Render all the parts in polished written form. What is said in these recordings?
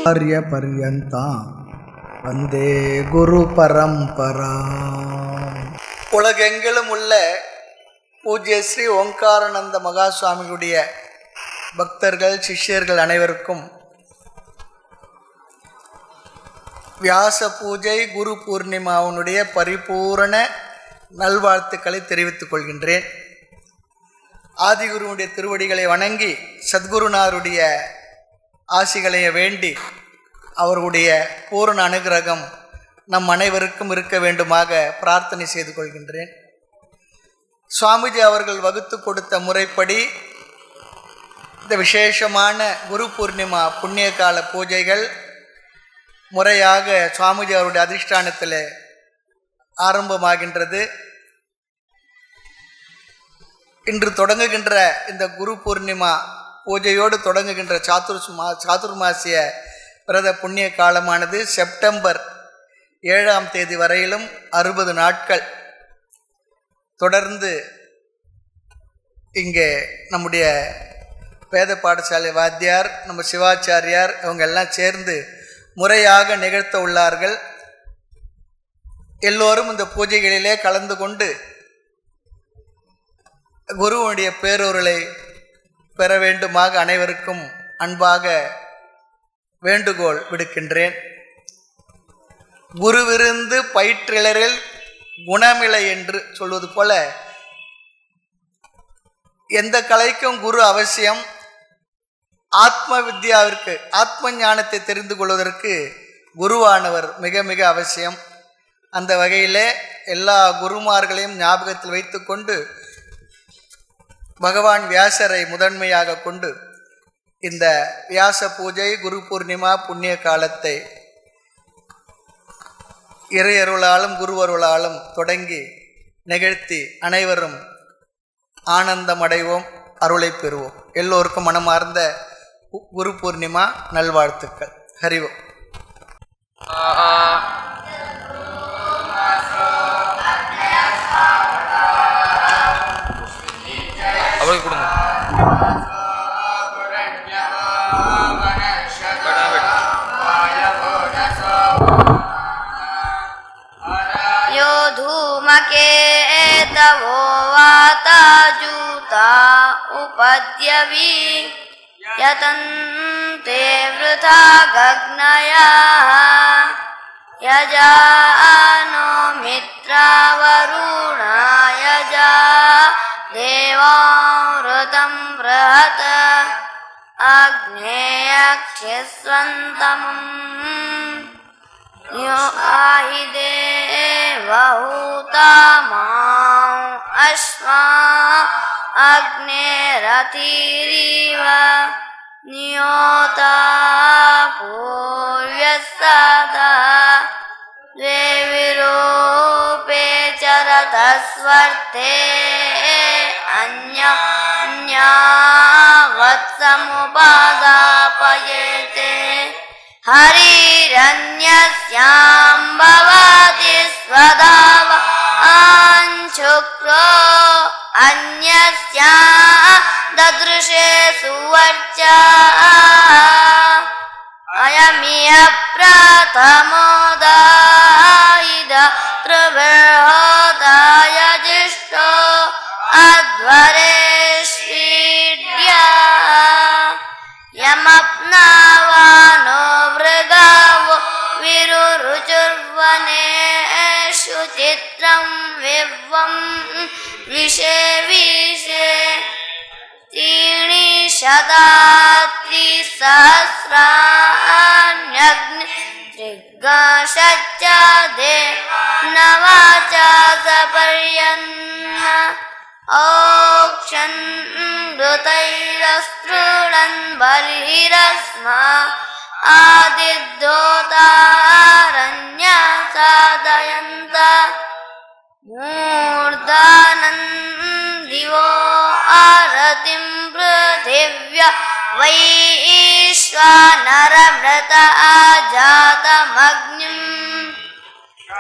पर्यंता वंदे गुरु परंपरा. உலகெங்கிலும் உள்ள பூஜ்ய ஸ்ரீ ஓங்காரானந்த மகா சுவாமிகளுடைய பக்தர்கள் சிஷ்யர்கள் அனைவருக்கும் வியாச பூஜை குரு பூர்ணிமாவுடைய பரிபூரண நல்வாழ்த்துக்களை தெரிவித்துக் கொள்கின்றேன். ஆதிகுருவுடைய திருவடிகளை வணங்கி சத்குருநாருடைய ஆசிகளை வேண்டி அவர்களுடைய பூரண அனுகிரகம் நம் அனைவருக்கும் இருக்க வேண்டுமாக பிரார்த்தனை செய்து கொள்கின்றேன். சுவாமிஜி அவர்கள் வகுத்து கொடுத்த முறைப்படி இந்த விசேஷமான குரு பூர்ணிமா புண்ணிய கால பூஜைகள் முறையாக சுவாமிஜி அவருடைய அதிஷ்டானத்தில் ஆரம்பமாகின்றது. இன்று தொடங்குகின்ற இந்த குரு பூர்ணிமா பூஜையோடு தொடங்குகின்ற சாதுர்மாசிய விரத புண்ணிய காலமானது செப்டம்பர் 7ஆம் தேதி வரையிலும் 60 நாட்கள் தொடர்ந்து இங்கே நம்முடைய வேத பாடசாலை வாத்தியார் நம்ம சிவாச்சாரியார் அவங்க எல்லாம் சேர்ந்து முறையாக நிகழ்த்த உள்ளார்கள். எல்லோரும் இந்த பூஜைகளிலே கலந்து கொண்டு குருவுடைய பேரொருளை பெற வேண்டுமாக அனைவருக்கும் அன்பாக வேண்டுகோள் விடுக்கின்றேன். குருவிருந்து பயிற்றிலரில் குணமில்லை என்று சொல்வது போல எந்த கலைக்கும் குரு அவசியம். ஆத்ம வித்யாவிற்கு ஆத்ம ஞானத்தை தெரிந்து கொள்வதற்கு குருவானவர் மிக மிக அவசியம். அந்த வகையிலே எல்லா குருமார்களையும் ஞாபகத்தில் வைத்து கொண்டு பகவான் வியாசரை முதன்மையாக கொண்டு இந்த வியாச பூஜை குரு பூர்ணிமா புண்ணிய காலத்தை இறையருளாலும் குருவருளாலும் தொடங்கி நிகழ்த்தி அனைவரும் ஆனந்தமடைவோம், அருளை பெறுவோம். எல்லோருக்கும் மனமார்ந்த குரு பூர்ணிமா நல்வாழ்த்துக்கள். ஹரிவோம். அவளுக்கு கொடுங்க. यो धूमकेतवो वाताजूता उपद्यवी यतन्ते वृथा गग्नयाः यजानो मित्रावरुणा यजा देवामृतं बृहत् अग्नेयक्षस्वन्तमम् यो आहि देवहूतामां अश्वा अग्नेरतिरिव नियोता पूर्व्यस्सदा द्वे विरूपे चरतस्वर्थे अन्यावत्समुपादापयेते हरिरन्यस्यां भवति स्वदाव आञ्चुक्रो अन्यस्या ददृशे सुवर्चा अयमिह प्रथमोदायिद त्रिबृहदाय जिष्टो अध्वरे श्रीड्या यमप्नावानो मृगावो विरुरुचुर्वनेषु चित्रं विश्वं विषे त्रीणिशतात्रिसहस्राण्यग्नि त्रिगाशच्च देवनवाचा सपर्यन्न औक्षन् ऋतैरस्तृणन् बलिरस्मा आदिद्योतारण्यसादयन्त मूर्धानन् दिवो आरतिं पृथिव्या वैश्वानरमृत आजातमग्निम्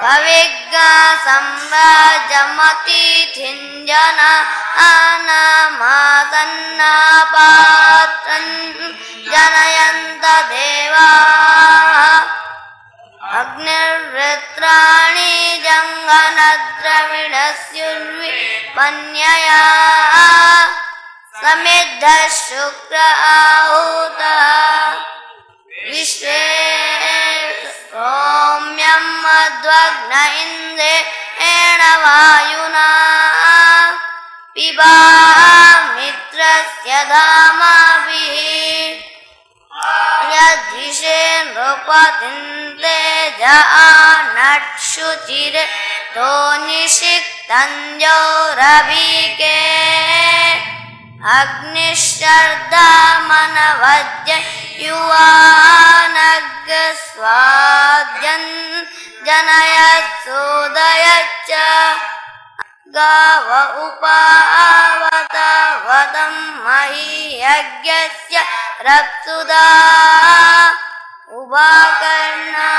कविज्ञा सम्राजमतिथिञ्जना आनमासन्नापात्रं जनयन्त देवा अन्यया समिद्धः शुक्र आहूतः विश्वे सौम्यं मध्वग्न इन्द्रेण वायुना पिबा मित्रस्य धामाभिः यद्धिषे नृपतिन्ते जानक्षुचिरे तो निषिक्तञ्जोरभिके अग्निश्चर्दामनवद्य युवानग्स्वाद्यन् जनयत्सोदयच्च गाव उपावतवतं मही यज्ञस्य रक्सुदा उभाकर्णा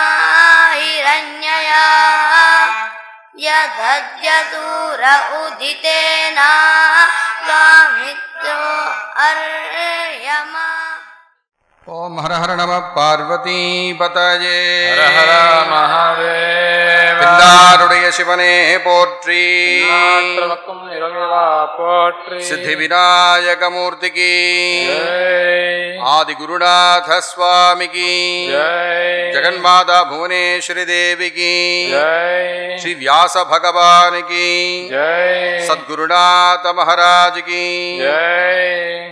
हिरण्यया यदद्यदूर उदितेना गामित्रो अर्यमा। ओम हर हर नमः पार्वती पतये हर हर महादेव पिल्लारुடைய சிவனே போற்றி நாற்றமக்கும் இறைவா போற்றி சித்தி விநாயக மூர்த்திக்கு ஜெய் ஆதி குருநாத சுவாமிக்கு ஜெய் ஜெகன்மாதா புவனேஸ்வரி தேவிக்கு ஜெய் ஸ்ரீ வியாச பகவானுக்கு ஜெய் சத்குருநாத மகாராஜுக்கு ஜெய்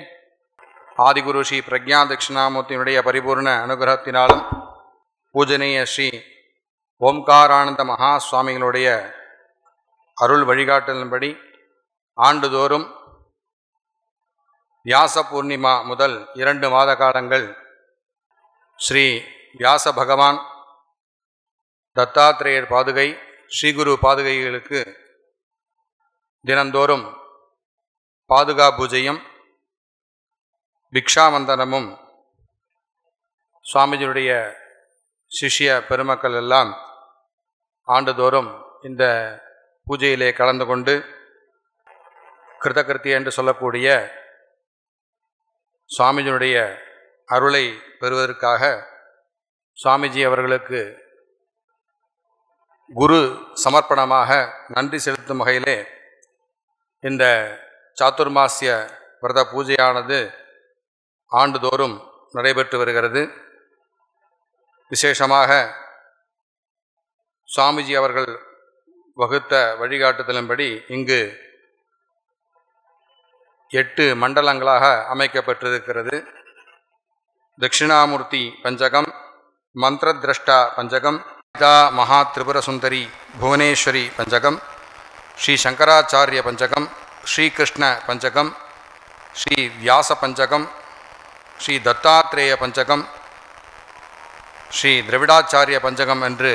ஆதிகுரு ஸ்ரீ பிரக்ஞா தட்சிணாமூர்த்தியினுடைய பரிபூர்ண அனுகிரகத்தினாலும் பூஜனீய ஸ்ரீ ஓம்காரானந்த மகா சுவாமிகளுடைய அருள் வழிகாட்டலின்படி ஆண்டுதோறும் வியாச பூர்ணிமா முதல் 2 மாத காலங்கள் ஸ்ரீ வியாச பகவான் தத்தாத்ரேயர் பாதுகை ஸ்ரீகுரு பாதுகைகளுக்கு தினந்தோறும் பாதுகா பூஜையும் பிக்ஷாவந்தனமும் சுவாமிஜியுடைய சிஷ்ய பெருமக்கள் எல்லாம் ஆண்டுதோறும் இந்த பூஜையிலே கலந்து கொண்டு கிருதகிருத்திய என்று சொல்லக்கூடிய சுவாமிஜியுடைய அருளை பெறுவதற்காக சுவாமிஜி அவர்களுக்கு குரு சமர்ப்பணமாக நன்றி செலுத்தும் வகையிலே இந்த சாதுர்மாசிய விரத பூஜையானது ஆண்டுதோறும் நடைபெற்று வருகிறது. விசேஷமாக சுவாமிஜி அவர்கள் வகுத்த வழிகாட்டுதலின்படி இங்கு 8 மண்டலங்களாக அமைக்கப்பட்டிருக்கிறது. தட்சிணாமூர்த்தி பஞ்சகம், மந்திரத்ரஷ்டா பஞ்சகம், பிதா மகா திரிபுர சுந்தரி புவனேஸ்வரி பஞ்சகம், ஸ்ரீ சங்கராச்சாரிய பஞ்சகம், ஸ்ரீகிருஷ்ண பஞ்சகம், ஸ்ரீ வியாச பஞ்சகம், ஸ்ரீ தத்தாத்ரேய பஞ்சகம், ஸ்ரீ திரவிடாச்சாரிய பஞ்சகம் என்று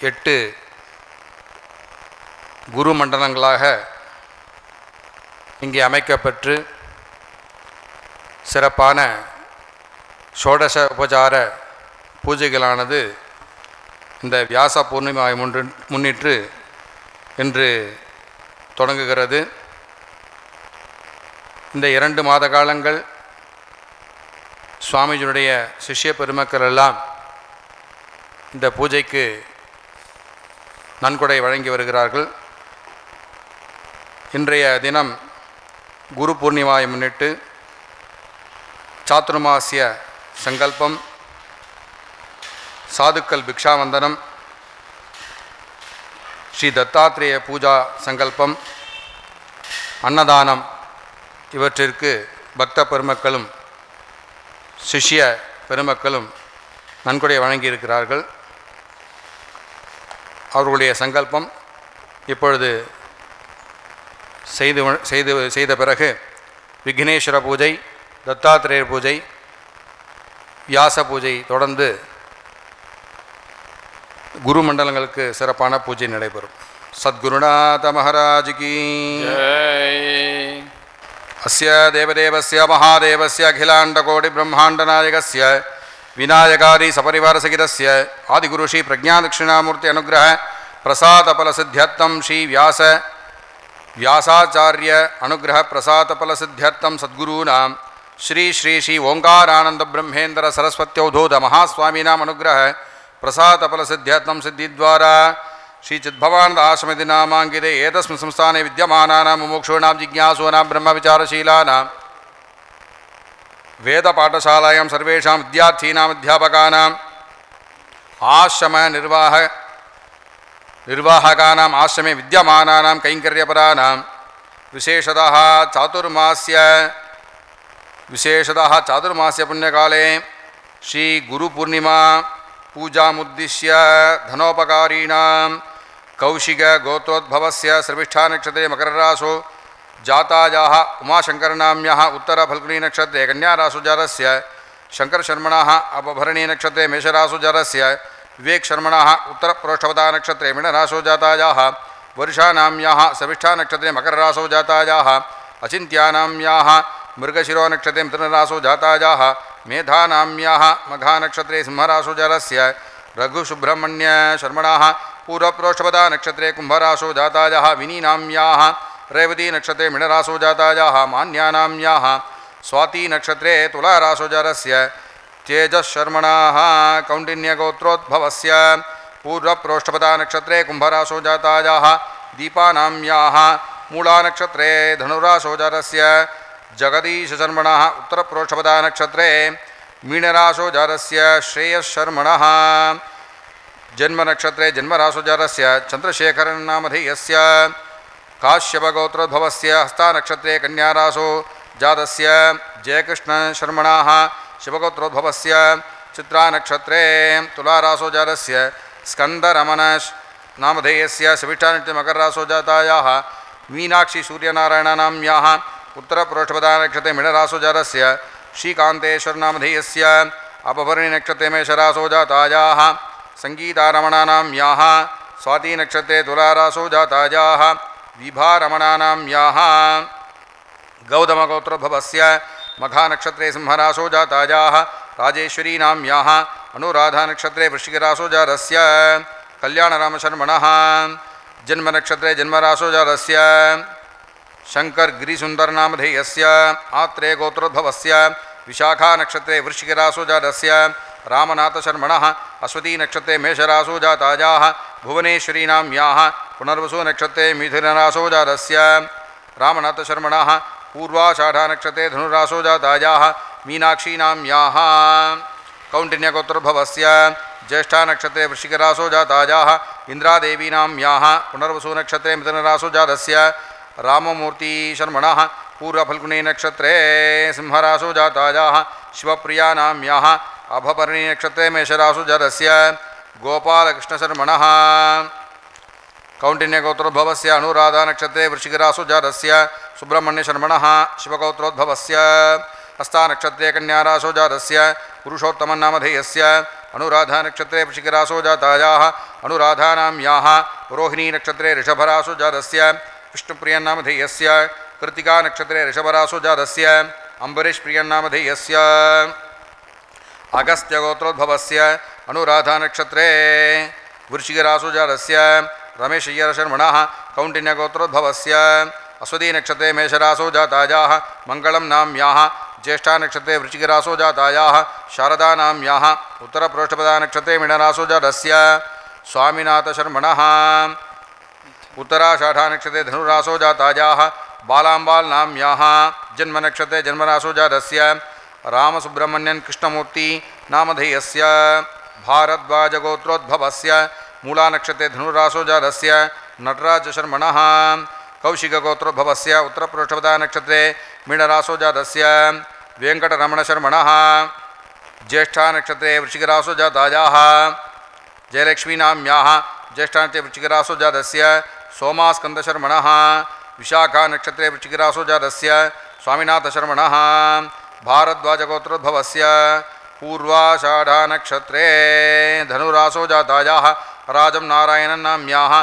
8 குரு மண்டலங்களாக இங்கே அமைக்கப்பெற்று சிறப்பான ஷோடச உபசார பூஜைகளானது இந்த வியாச பூர்ணிமாவை முன்னிட்டு இன்று தொடங்குகிறது. இந்த 2 மாத காலங்கள் சுவாமிஜியுடைய சிஷ்ய பெருமக்கள் எல்லாம் இந்த பூஜைக்கு நன்கொடை வழங்கி வருகிறார்கள். இன்றைய தினம் குரு பூர்ணிமாவை முன்னிட்டு சாதுர்மாசிய சங்கல்பம், சாதுக்கள் பிக்ஷாவந்தனம், ஸ்ரீ தத்தாத்ரேய பூஜா சங்கல்பம், அன்னதானம் இவற்றிற்கு பக்த பெருமக்களும் சிஷ்ய பெருமக்களும் நன்கொடை வழங்கியிருக்கிறார்கள். அவர்களுடைய சங்கல்பம் இப்பொழுது செய்த பிறகு விக்னேஸ்வர பூஜை, தத்தாத்ரேயர் பூஜை, வியாச பூஜை தொடர்ந்து குரு மண்டலங்களுக்கு சிறப்பான பூஜை நடைபெறும். சத்குருநாத மகாராஜ்கி ஜெய். அஸ்ய தேவதேவஸ்ய மகாதேவஸ்ய அகிலாண்டகோடி பிரம்மாண்டநாயகஸ்ய விநாயகாரி சபரிவாரசகிதஸ்ய ஆதிகுரு ஸ்ரீ பிரஜாதட்சிணாமூர்த்தி அனுகிரக பிரசாதபலசித்தியர்த்தம் ஸ்ரீ வியாசாச்சாரிய அனுகிரக பிரசாதபலசித்தியர்த்தம் சத்குருநாம் ஸ்ரீ ஸ்ரீ ஸ்ரீ ஓங்காரானந்த பிரம்மேந்திர சரஸ்வத்யௌதோத மகாஸ்வாமினாம் அனுகிரக பிரசாதபலசித்தியர்த்தம் சித்தித்வாரா श्रीचिद्भवानन्द आश्रमति नामाङ्किते एतस्मिन् संस्थाने विद्यमानानां मुमुक्षूणां जिज्ञासूनां ब्रह्मविचारशीलानां वेदपाठशालायां सर्वेषां विद्यार्थीनाम् अध्यापकानाम् निर्वाहकानाम् आश्रमे विद्यमानानां कैङ्कर्यपराणां विशेषतः चातुर्मास्य पुण्यकाले श्रीगुरुपूर्णिमा पूजामुद्दिश्य धनोपकारीणां कौशिकगोत्रोद्भवस्य श्रविष्ठानक्षत्रे मकरराशौ जातायाः उमाशङ्करनाम्यः उत्तरफल्गुनीनक्षत्रे कन्याराशुजातस्य शङ्करशर्मणः अपभरणीनक्षत्रे मेषराशुजातस्य विवेकशर्मणः उत्तरप्रोष्ठपदानक्षत्रे मीनराशुजातायाः वर्षानाम्याः श्रविष्ठानक्षत्रे मकरराशौ जातायाः अचिन्त्यानाम्याः मृगशिरोनक्षत्रे मिथुनराशुजातायाः मेधानाम्याः मघानक्षत्रे सिंहराशुजातस्य रघुसुब्रह्मण्यशर्मणः पूर्वप्रोष्ठपदानक्षत्रे कुम्भराशुजातायाः विनीनाम्याः रेवतीनक्षत्रे मीनराशुजातायाः मान्यानाम्याः स्वातीनक्षत्रे तुलाराशुजातस्य तेजशर्मणः कौण्डिन्यगोत्रोद्भवस्य पूर्वप्रोष्ठपदानक्षत्रे कुम्भराशुजातायाः दीपानाम्याः मूलानक्षत्रे धनुराशुजातस्य जगदीशशर्मणः उत्तरप्रोष्ठपदानक्षत्रे मीनराशुजातस्य श्रेयशर्मणः जन्मनक्षत्रे जन्मराशुजातस्य चन्द्रशेखरनामधेयस्य काश्यपगोत्रोद्भवस्य हस्तानक्षत्रे कन्याराशुजातस्य जयकृष्णशर्मणः शिवगोत्रोद्भवस्य चित्रानक्षत्रे तुलाराशुजातस्य स्कन्दरमणनामधेयस्य सविष्ठानक्षत्रे मकरराशुजातायाः मीनाक्षी सूर्यनारायणनाम्याः उत्तरप्रोष्ठपदानक्षत्रे मीनराशुजातस्य श्रीकान्तेश्वरनामधेयस्य अपभरणीनक्षत्रे मेषराशुजातायाः सङ्गीतारमणानाम्याः स्वातीनक्षत्रे तुलाराशुजातायाः विभारमणानाम्याः गौतमगोत्रोद्भवस्य मघानक्षत्रे सिंहराशुजातायाः राजेश्वरीनाम्याः अनुराधानक्षत्रे वृश्चिकराशुजातस्य कल्याणरामशर्मणः जन्मनक्षत्रे जन्मराशुजातस्य शङ्करगिरिसुन्दरनामधेयस्य आत्रेयगोत्रोद्भवस्य विशाखानक्षत्रे वृश्चिकराशुजातस्य रामनाथशर्मणः अश्वतीनक्षत्रे मेषराशुजातायाः भुवनेश्वरीनाम्याः पुनर्वसुनक्षत्रे मिथुनराशुजातस्य रामनाथशर्मणः पूर्वाषाढानक्षत्रे धनुराशुजातायाः मीनाक्षीनाम्याः कौण्डिन्यगोत्रोद्भवस्य ज्येष्ठानक्षत्रे वृश्चिकराशुजातायाः इन्द्रादेवीनाम्याः पुनर्वसुनक्षत्रे मिथुनराशुजातस्य राममूर्तिशर्मणः पूर्वफल्गुनीनक्षत्रे सिंहराशुजातायाः शिवप्रियानाम्याः अभभरणीनक्षत्रे मेषराशुजातस्य गोपालकृष्णशर्मणः कौण्डिन्यगोत्रोद्भवस्य अनुराधानक्षत्रे वृश्चिकराशुजातस्य सुब्रह्मण्यशर्मणः शिवगोत्रोद्भवस्य हस्तानक्षत्रे कन्याराशुजातस्य पुरुषोत्तमनामधेयस्य अनुराधानक्षत्रे वृश्चिकराशुजातायाः अनुराधानाम्याः रोहिणीनक्षत्रे ऋषभराशुजातस्य विष्णुप्रियनामधेयस्य कृत्तिकानक्षत्रे ऋषभराशुजातस्य अम्बरीष्प्रियनामधेयस्य अगस्त्यगोत्रोद्भवस्य अनुराधानक्षत्रे वृश्चिकराशुजातस्य रमेशय्यरशर्मणः कौण्डिन्यगोत्रोद्भवस्य अश्वतीनक्षत्रे मेषराशुजातायाः मङ्गलं नाम्याः ज्येष्ठानक्षत्रे वृश्चिकराशुजातायाः शारदानाम्याः उत्तरप्रोष्ठपदानक्षत्रे मीनराशुजातस्य स्वामिनाथशर्मणः उत्तराषाढानक्षत्रे धनुराशुजातायाः बालाम्बालनाम्याः जन्मनक्षत्रे जन्मराशुजातस्य रामसुब्रह्मण्यन् कृष्णमूर्ति नामधेयस्य भारद्वाजगोत्रोद्भवस्य मूलानक्षत्रे धनुराशुजातस्य नटराजशर्मणः कौशिकगोत्रोद्भवस्य उत्तरप्रोष्ठपदानक्षत्रे मीनराशुजातस्य वेङ्कटरमणशर्मणः ज्येष्ठानक्षत्रे वृश्चिकराशुजातायाः जयलक्ष्मीनाम्याः ज्येष्ठानक्षत्रे वृश्चिकराशुजातस्य सोमास्कन्दशर्मणः विशाखानक्षत्रे वृश्चिकराशुजातस्य स्वामिनाथशर्मणः भारद्वाजगोत्रोद्भवस्य पूर्वाषाढानक्षत्रे धनुराशुजातायाः राजं नारायणनाम्याः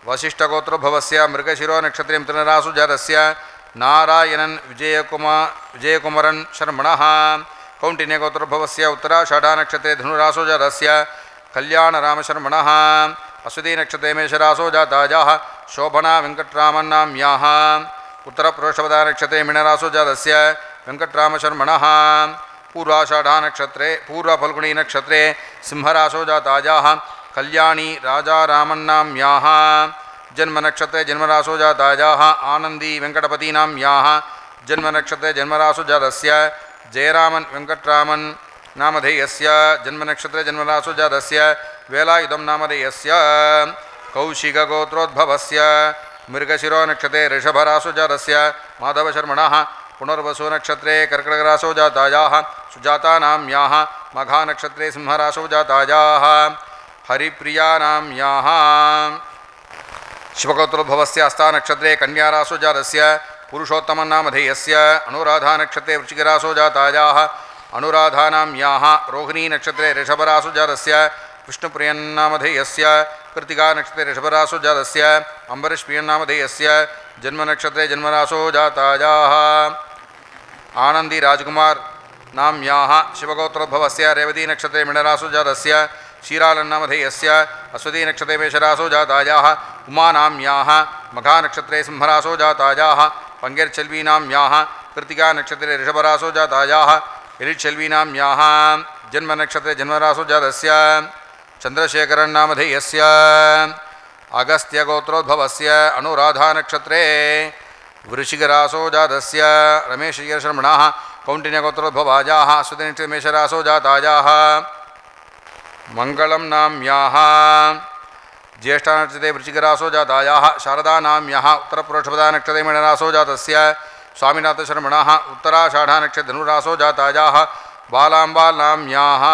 वसिष्ठगोत्रोद्भवस्य मृगशिरोनक्षत्रे मिथुनराशुजातस्य नारायणन् विजयकुमरन् शर्मणः कौण्डिन्यगोत्रोद्भवस्य उत्तराषाढानक्षत्रे धनुराशुजातस्य कल्याणरामशर्मणः अश्वतीनक्षत्रे मेषराशुजातायाः शोभना वेङ्कटरामन्नाम्याः उत्तरप्रोष्ठपदानक्षत्रे मीनराशुजातस्य वेङ्कटरामशर्मणः पूर्वाषाढानक्षत्रे पूर्वफल्गुणीनक्षत्रे सिंहराशुजातायाः कल्याणी राजारामन्नाम्याः जन्मनक्षत्रे जन्मरासो जातायाः आनन्दी वेङ्कटपतीनाम्याः जन्मनक्षत्रे जन्मरासो जातस्य जयरामन् वेङ्कटरामन् नामधेयस्य जन्मनक्षत्रे जन्मरासो जातस्य वेलायुधं नामधेयस्य कौशिकगोत्रोद्भवस्य मृगशिरो नक्षत्रे ऋषभरासो जातस्य माधवशर्मणः पुनर्वसु नक्षत्रे कर्कटकरासो जातायाः सुजातानाम्याः मघानक्षत्रे सिंहरासो जातायाः हरिप्रियानाम्याः शिवगोत्रोद्भवस्य हस्तानक्षत्रे कन्यारासो जातस्य पुरुषोत्तमन्नामधेयस्य अनुराधानक्षत्रे वृश्चिकरासो जातायाः अनुराधानाम्याः रोहिणीनक्षत्रे ऋषभरासो जातस्य विष्णुप्रियन्नामधेयस्य कृत्तिकानक्षत्रे ऋषभरासो जातस्य अम्बरीष्प्रियन्नामधेयस्य जन्मनक्षत्रे जन्मरासो जातायाः आनन्दी राजकुमार नाम्याः शिवगोत्रोद्भवस्य रेवतीनक्षत्रे मीनरासो जातस्य क्षीरालन्नामधेयस्य अश्वतीनक्षत्रे मेषरासो जातायाः उमानाम्याः मघानक्षत्रे सिंहरासो जातायाः पंगेर्चेल्वीनाम्याः कृत्तिकानक्षत्रे ऋषभरासो जातायाः एलिच्चेल्वीनाम्याः जन्मनक्षत्रे जन्मरासो जातस्य चन्द्रशेखरन्नामधेयस्य अगस्त्यगोत्रोद्भवस्य अनुराधानक्षत्रे वृश्चिकरासो जातस्य रमेशशर्मणः कौण्डिन्यगोत्रोद्भवायाः अश्वतीनक्षत्रे मेषरासो जातायाः मंगलम नाम्याः ज्येष्ठानक्षत्रे वृश्चिकरासो जातायाः शारदानाम्याः उत्तरपुरुषपदानक्षत्रे मीनरासो जातस्य स्वामिनाथशर्मणः उत्तराषाढानक्षत्रे धनुरासो जातायाः बालाम्बालनाम्याः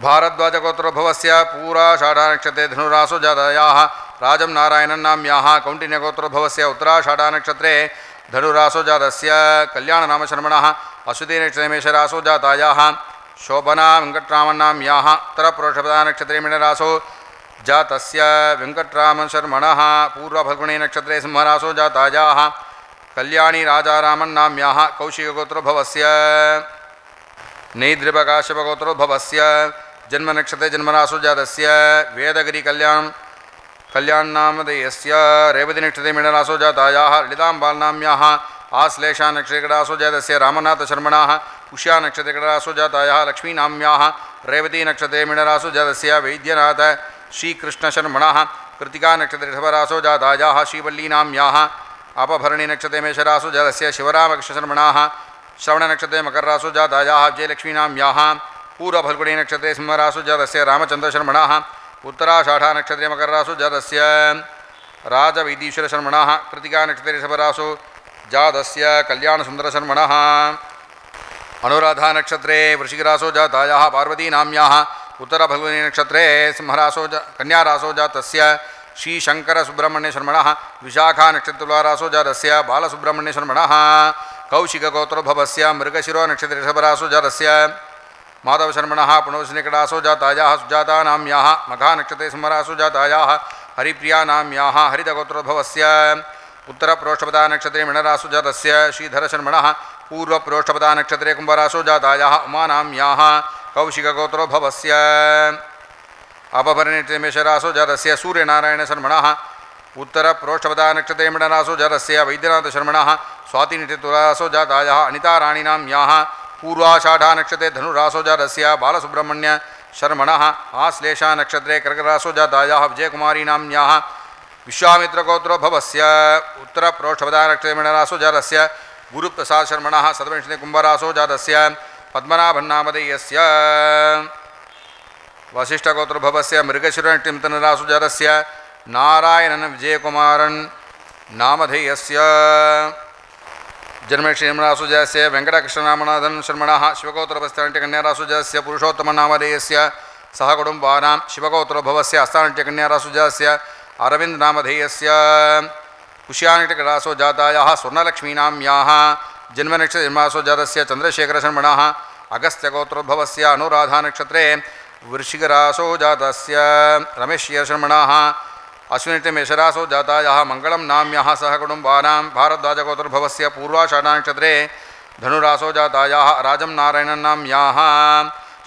भारद्वाजगोत्रोद्भवस्य पूराषाढानक्षत्रे धनुरासो जातायाः राजं नारायणन्नाम्याः कौण्डिन्यगोत्रोद्भवस्य उत्तराषाढानक्षत्रे धनुरासो जातस्य कल्याणनामशर्मणः अश्वतीनक्षत्रे मेषरासो जातायाः शोभना वेङ्कटरामन्नाम्याः उत्तरपुरुषपदानक्षत्रे मीनरासो जातस्य वेङ्कटरामशर्मणः पूर्वफल्गुणीनक्षत्रे सिंहरासो जातायाः कल्याणी राजारामन्नाम्याः कौशिकगोत्रोद्भवस्य नैद्रिपकाश्यपगोत्रोद्भवस्य जन्मनक्षत्रे जन्मरासो जातस्य वेदगिरिकल्याणनामधेयस्य रेवतीनक्षत्रे मीनरासो जातायाः ललिताम्बालनाम्याः आश्लेषानक्षत्रे जातस्य रामनाथशर्मणः उष्यानक्षत्रे जातायाः लक्ष्मीनाम्याः रेवतीनक्षत्रे मीनरासो जातस्य वैद्यनाथ श्रीकृष्णशर्मणः कृत्तिकानक्षत्रे ऋषभरासो जातायाः श्रीवल्लीनाम्याः अपभरणीनक्षत्रे मेषरासो जातस्य शिवरामकृष्णशर्मणः श्रवणनक्षत्रे मकररासो जातायाः विजयलक्ष्मीनाम्याः पूर्वफल्गुणीनक्षत्रे सिंहरासो जातस्य रामचन्द्रशर्मणः उत्तराषाढानक्षत्रे मकररासो जातस्य राजवैदीश्वरशर्मणः कृत्तिकानक्षत्रे ऋषभरासो जातस्य कल्याणसुन्दरशर्मणः अनुराधानक्षत्रे वृश्चिकरासो जातायाः पार्वतीनाम्याः उत्तरफल्गुणीनक्षत्रे सिंहरासो कन्यारासो जातस्य श्रीशङ्करसुब्रह्मण्यशर्मणः विशाखानक्षत्रे तुलारासो जातस्य बालसुब्रह्मण्यशर्मणः कौशिकगोत्रोद्भवस्य मृगशिरो नक्षत्रे ऋषभरासो जातस्य माधवशर्मणः पुनर्वसुनिकटासो जातायाः सुजातानाम्याः मघानक्षत्रे सिंहरासो जातायाः हरिप्रियानाम्याः हरितगोत्रोद्भवस्य उत्तरप्रोष्ठपदानक्षत्रे मीनरासो जातस्य श्रीधरशर्मणः पूर्वप्रोष्ठपदानक्षत्रे कुम्भरासो जातायाः उमानाम्याः कौशिकगोत्रोद्भवस्य अपभरणीनक्षत्रे मेषरासो जातस्य सूर्यनारायणशर्मणः उत्तरप्रोष्ठपदानक्षत्रे मीनरासो जातस्य वैद्यनाथशर्मणः स्वातिनक्षत्रे तुलारासो जातायाः अनिताराणीनाम्याः पूर्वाषाढानक्षत्रे धनुरासो जातस्य बालसुब्रह्मण्यशर्मणः आश्लेषानक्षत्रे कर्कटरासो जातायाः विजयकुमारीनाम्याः विश्वामित्रगोत्रोद्भवस्य उत्तरप्रोष्ठपदानक्षत्रे मीनरासो जातस्य गुरुप्रसादशर्मणः सतविंशति कुम्भरासो जातस्य पद्मनाभन्नामधेयस्य वसिष्ठगोत्रोद्भवस्य मृगशिरोनक्षत्रे जातस्य नारायणन् विजयकुमारन् नामधेयस्य जन्मनक्षत्रे जातस्य वेङ्कटकृष्णनामनाथन् शर्मणः शिवगोत्रोद्भवस्य कन्यारासो जातस्य पुरुषोत्तमनामधेयस्य सह कुटुम्बानां शिवगोत्रोद्भवस्य हस्तानक्षत्रे जातस्य अरविन्दनामधेयस्य पुष्यानक्षत्रे जातायाः स्वर्णलक्ष्मीनाम्याः जन्मनक्षत्रे जन्मरासो जातस्य चन्द्रशेखरशर्मणः अगस्त्यगोत्रोद्भवस्य अनुराधानक्षत्रे वृश्चिकरासो जातस्य रमेशशर्मणः अश्विनक्षत्रे मेषरासो जातायाः मंगलम नाम्याः सह कुटुम्बानां भारद्वाजगोत्रोद्भवस्य पूर्वाषाढानक्षत्रे धनुरासो जातायाः राजं नारायणन्नाम्याः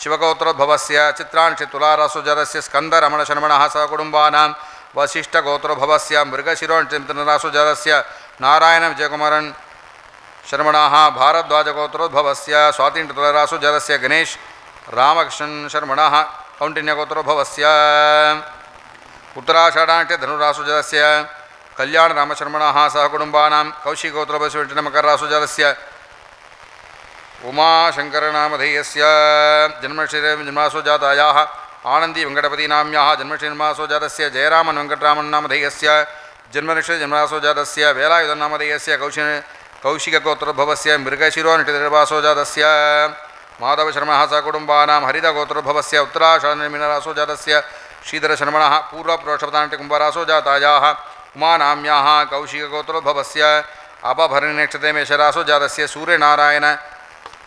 शिवगोत्रोद्भवस्य चित्रानक्षत्रे तुलारासो जातस्य स्कन्दरमणशर्मणः सह कुटुम्बानां वसिष्ठगोत्रोद्भवस्य मृगशिरोनक्षत्रे जातस्य नारायण विजयकुमारन् शर्मणः भारद्वाजगोत्रोद्भवस्य स्वातिनक्षत्रे तुलारासो जातस्य गणेश रामकृष्णन् शर्मणः कौण्डिन्यगोत्रोद्भवस्य उत्तराषाढान्ते धनुरासुजलस्य कल्याणरामशर्मणः सह कुटुम्बानां कौशिकगोत्रोद्भवस्य मकररासुजलस्य उमाशङ्करनामधेयस्य जन्मश्रीजन्मासो जातायाः आनन्दी वेङ्कटपतिनाम्याः जन्मश्रीजन्मासो जातस्य जयरामन् वेङ्कटरामन्नामधेयस्य जन्मश्रीजन्मासो जातस्य वेलायुधनामधेयस्य कौशिकगोत्रोद्भवस्य मृगशिरोनिटिर्वासो जातस्य माधवशर्मणः सकुटुम्बानां हरितगोत्रोद्भवस्य उत्तराषाढमीनरासो जातस्य श्रीधरशर्मणः पूर्वप्रोषपदान्तिकुम्भरासो जातायाः उमानाम्याः कौशिकगोत्रोद्भवस्य अपभरणिनक्षत्रे मेषरासो जातस्य सूर्यनारायण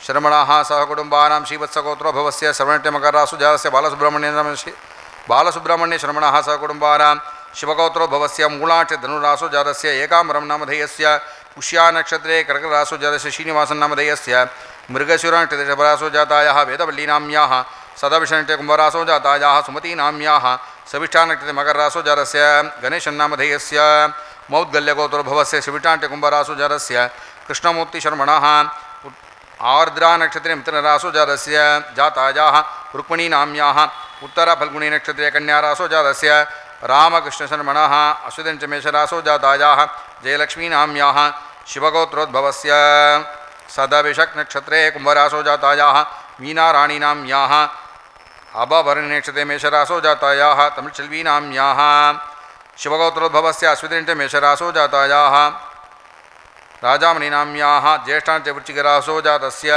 शर्मणः सह कुटुम्बानां श्रीवत्सगोत्रोद्भवस्य श्रवणट्यमकररासो जातस्य बालसुब्रह्मण्य शर्मणः सह कुटुम्बानां शिवगोत्रोद्भवस्य मूलाट्य धनुरासो जातस्य एकाम्बरं नामधेयस्य पुष्यानक्षत्रे कर्कटरासो जातस्य श्रीनिवासन् नामधेयस्य मृगशिरोनिटिर्वासो जातायाः वेदवल्लीनाम्याः सदाभिषण्ट्यकुम्भरासो जातायाः सुमतीनाम्याः सविष्ठानक्षत्रे मकररासो जातस्य गणेशन्नामधेयस्य मौद्गल्यगोत्रोद्भवस्य शिविष्ठानट्यकुम्भरासो जातस्य कृष्णमूर्तिशर्मणः आर्द्रानक्षत्रे मित्ररासो जातस्य जातायाः रुक्मिणीनाम्याः उत्तरफल्गुणीनक्षत्रे कन्यारासो जातस्य रामकृष्णशर्मणः अश्वतिञ्चमेषरासो जातायाः जयलक्ष्मीनाम्याः शिवगोत्रोद्भवस्य सदविषक्नक्षत्रे कुम्भरासो जातायाः मीनाराणीनाम्याः अभभरणिनक्षत्रे मेषरासो जातायाः तमिळ्चेल्वीनाम्याः शिवगोत्रोद्भवस्य अश्वतिञ्चमेषरासो जातायाः राजामणीनाम्याः ज्येष्ठान्त्यवृश्चिकरासो जातस्य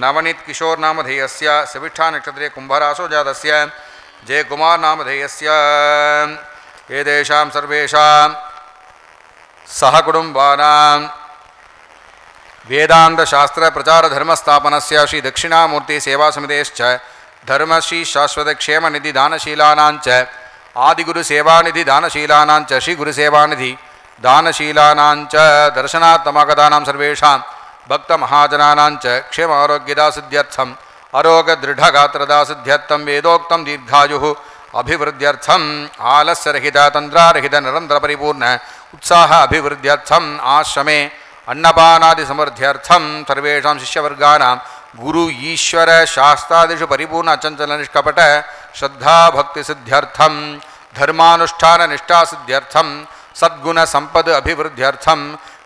नवनीतकिशोरनामधेयस्य सविष्ठानक्षत्रे कुम्भरासो जातस्य जयकुमारनामधेयस्य एतेषां सर्वेषां सहकुटुम्बानां वेदान्तशास्त्रप्रचारधर्मस्थापनस्य श्रीदक्षिणामूर्तिसेवासमितेश्च धर्मश्रीशाश्वतक्षेमनिधिदानशीलानाञ्च आदिगुरुसेवानिधिदानशीलानाञ्च श्रीगुरुसेवानिधि दानशीलानाञ्च दर्शनात्तमागतानां सर्वेषां भक्तमहाजनानाञ्च क्षेम आरोग्यदासिद्ध्यर्थम् आरोग्यदृढगात्रदासिद्ध्यर्थं वेदोक्तं दीर्घायुः अभिवृद्ध्यर्थम् आलस्यरहिततन्द्रारहितनिरन्तरपरिपूर्ण उत्साह अभिवृद्ध्यर्थम् आश्रमे अन्नपानादिसमृद्ध्यर्थं सर्वेषां शिष्यवर्गाणां गुरु ईश्वर शास्त्रादिषु परिपूर्ण अचञ्चलनिष्कपट श्रद्धाभक्तिसिद्ध्यर्थं धर्मानुष्ठाननिष्ठासिद्ध्यर्थं सद्गुणसम्पद अभिवृद्ध्यर्थं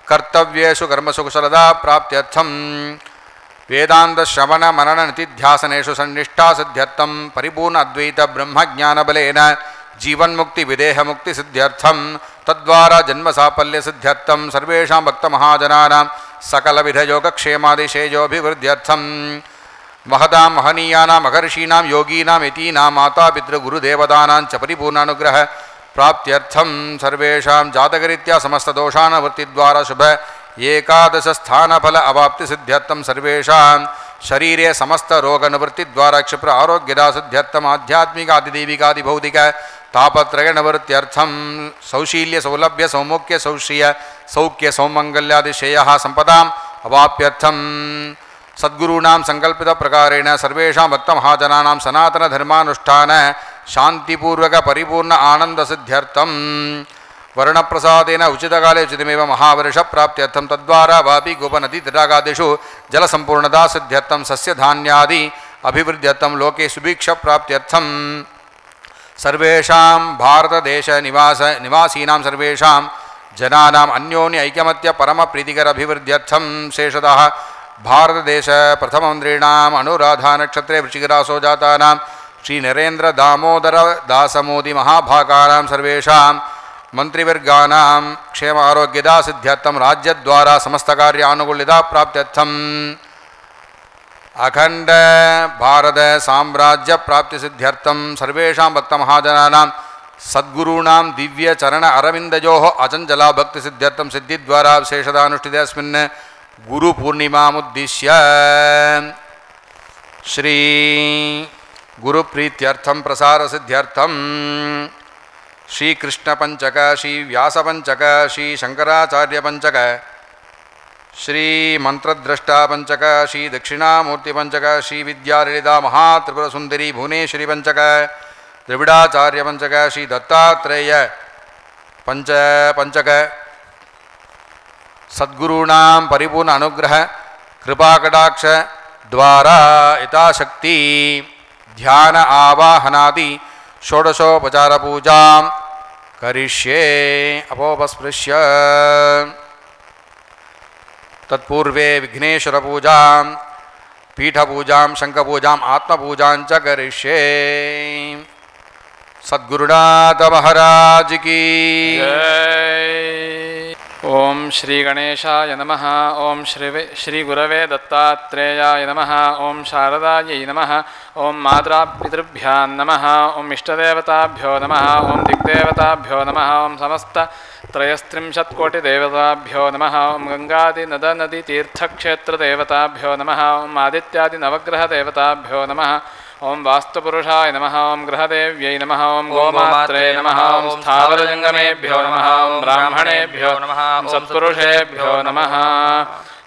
कर्तव्येषु कर्मसु कुशलता प्राप्त्यर्थं वेदान्तश्रवणमनननितिध्यासनेषु सन्निष्ठासिद्ध्यर्थं परिपूर्ण अद्वैत ब्रह्मज्ञानबलेन जीवन्मुक्तिविदेहमुक्तिसिद्ध्यर्थं तद्वारा जन्मसाफल्यसिद्ध्यर्थं सर्वेषां भक्तमहाजनानां सकलविधयोगक्षेमादिशेयोभिवृद्ध्यर्थं महतां महनीयानां महर्षीणां योगीनां यतीनां मातापितृगुरुदेवतानां च परिपूर्णानुग्रह प्राप्त्यर्थं सर्वेषां जातकरीत्या समस्तदोषानुवृत्तिद्वारा शुभ एकादशस्थानफल अवाप्तिसिद्ध्यर्थं सर्वेषां शरीरे समस्तरोगनिवृत्तिद्वारा क्षिप्र आरोग्यदासिद्ध्यर्थम् आध्यात्मिकादिदैविकादिभौतिक तापत्रयनिवृत्त्यर्थं सौशील्यसौलभ्यसौमुख्यसौश्रिय सौख्यसौमङ्गल्यादिश्रेयः सम्पदाम् अवाप्यर्थं सद्गुरूणां सङ्कल्पितप्रकारेण सर्वेषां भक्तमहाजनानां सनातनधर्मानुष्ठान शान्तिपूर्वक परिपूर्ण आनन्दसिद्ध्यर्थं वर्णप्रसादेन उचितकाले उचितमेव महावर्षप्राप्त्यर्थं तद्वारा वापि गोपनदीतडागादिषु जलसम्पूर्णतासिद्ध्यर्थं सस्यधान्यादि अभिवृद्ध्यर्थं लोके सुभिक्षप्राप्त्यर्थं सर्वेषां भारतदेशनिवासीनां सर्वेषां जनानाम् अन्योन्य ऐक्यमत्य परमप्रीतिकर अभिवृद्ध्यर्थं शेषतः भारतदेश प्रथममन्त्रीणाम् अनुराधानक्षत्रे वृश्चिकरासो जातानां श्रीनरेन्द्रदामोदरदासमोदि महाभागानां सर्वेषां मंत्रिवर्गानां क्षेम आरोग्यदासिद्ध्यर्थं राज्यद्वारा समस्तकार्यानुकूल्यता प्राप्त्यर्थम् अखंड भारत साम्राज्य प्राप्तिसिद्ध्यर्थं सर्वेषां भक्तमहाजनानां सद्गुरूणां दिव्य चरण अरविन्दयोः अचञ्चला भक्तिसिद्ध्यर्थं सिद्धिद्वारा विशेषदानुष्ठिते अस्मिन् गुरुपूर्णिमामुद्दिश्य श्री गुरुप्रीत्यर्थं प्रसारसिद्ध्यर्थं श्रीकृष्णपञ्चक श्रीव्यासपञ्चक श्रीशङ्कराचार्यपञ्चक श्रीमन्त्रद्रष्टापञ्चक श्रीदक्षिणामूर्तिपञ्चक श्रीविद्याललिता महात्रिपुरसुन्दरी भुवनेश्वरीपञ्चक द्रविडाचार्यपञ्चक श्रीदत्तात्रेय पंचक सद्गुरूणां परिपूर्ण अनुग्रह कृपाकटाक्ष द्वारा यथाशक्ति ध्यान आवाहनादि षोडशोपचारपूजां करिष्ये। अपोपस्पृश्य तत्पूर्वे विघ्नेश्वरपूजां पीठपूजां शंखपूजां आत्मपूजां च करिष्ये। सद्गुरुनाथ महाराज की जय। ओम श्री गणेशाय नमः। ओम श्री गुरवे दत्तात्रेयाय नमः। ओम शारदायै नमः। ओम मातापितृभ्यां नमः। ओम इष्टदेवताभ्यो नमः। ओम दिग्देवताभ्यो नमः। ओम समस्त त्रयस्त्रिंशत्कोटिदेवताभ्यो नमः। ओम गंगादि नद नदी तीर्थक्षेत्रदेवताभ्यो नमः। ओम आदित्यादि नवग्रहदेवताभ्यो नमः। ओम वास्तुपुरुषाय नमः। ओम गृहदेव्यै नमः। ओम गोमात्रे नमः। ओम स्थावरजंगमेभ्यो नमः। ओम ब्राह्मणेभ्यो नमः। ओम सत्पुरुषेभ्यो नमः।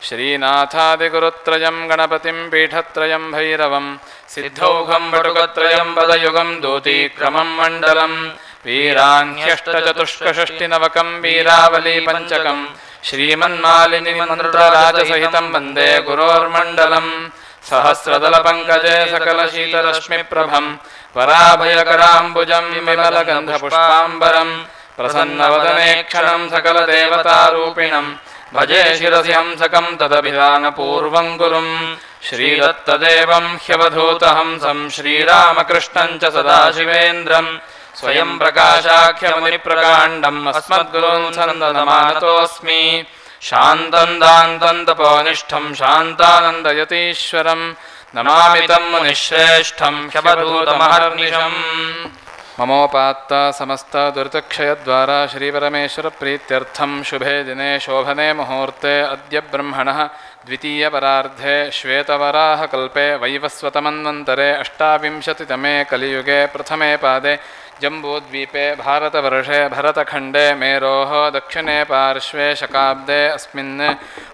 श्रीनाथादिगुरुत्रयं गणपतिं पीठत्रयं भैरवं सिद्धौघं वटुकत्रयं पदयुगं दूतीक्रमं मण्डलं वीरान्यष्टचतुष्कषष्टिनवकं वीरावली पञ्चकं श्रीमन्मालिनी मन्त्रराजसहितं वन्दे गुरोर्मण्डलम्। सहस्रदलपङ्कजे सकलशीतरश्मिप्रभं वराभयकराम्बुजं विमलगन्धपुष्पाम्बरं प्रसन्नवदने क्षणं सकलदेवतारूपिणं भजे शिरसि हंसकं तदभिधानपूर्वं गुरुं श्रीदत्तदेवं ह्यवधूतहंसं श्रीरामकृष्णं च सदाशिवेन्द्रं स्वयं प्रकाशाख्यमुनिप्रकाण्डम् अस्मद्गुरून् सन्दनमानतोऽस्मि। शान्तं दान्तं तपोनिष्ठं शान्तानन्दयतीश्वरं नमामि तं मुनिश्रेष्ठं ह्यवधूतमहर्निशम्। ममोपात्त समस्त दुरितक्षयद्वारा श्रीपरमेश्वरप्रीत्यर्थं शुभे दिने शोभने मुहूर्ते अद्य ब्रह्मणः द्वितीयपरार्धे श्वेतवराहकल्पे वैवस्वतमन्वन्तरे अष्टाविंशतितमे कलियुगे प्रथमे पादे जम्बूद्वीपे भारतवर्षे भरतखण्डे मेरोः दक्षिणे पार्श्वे शकाब्दे अस्मिन्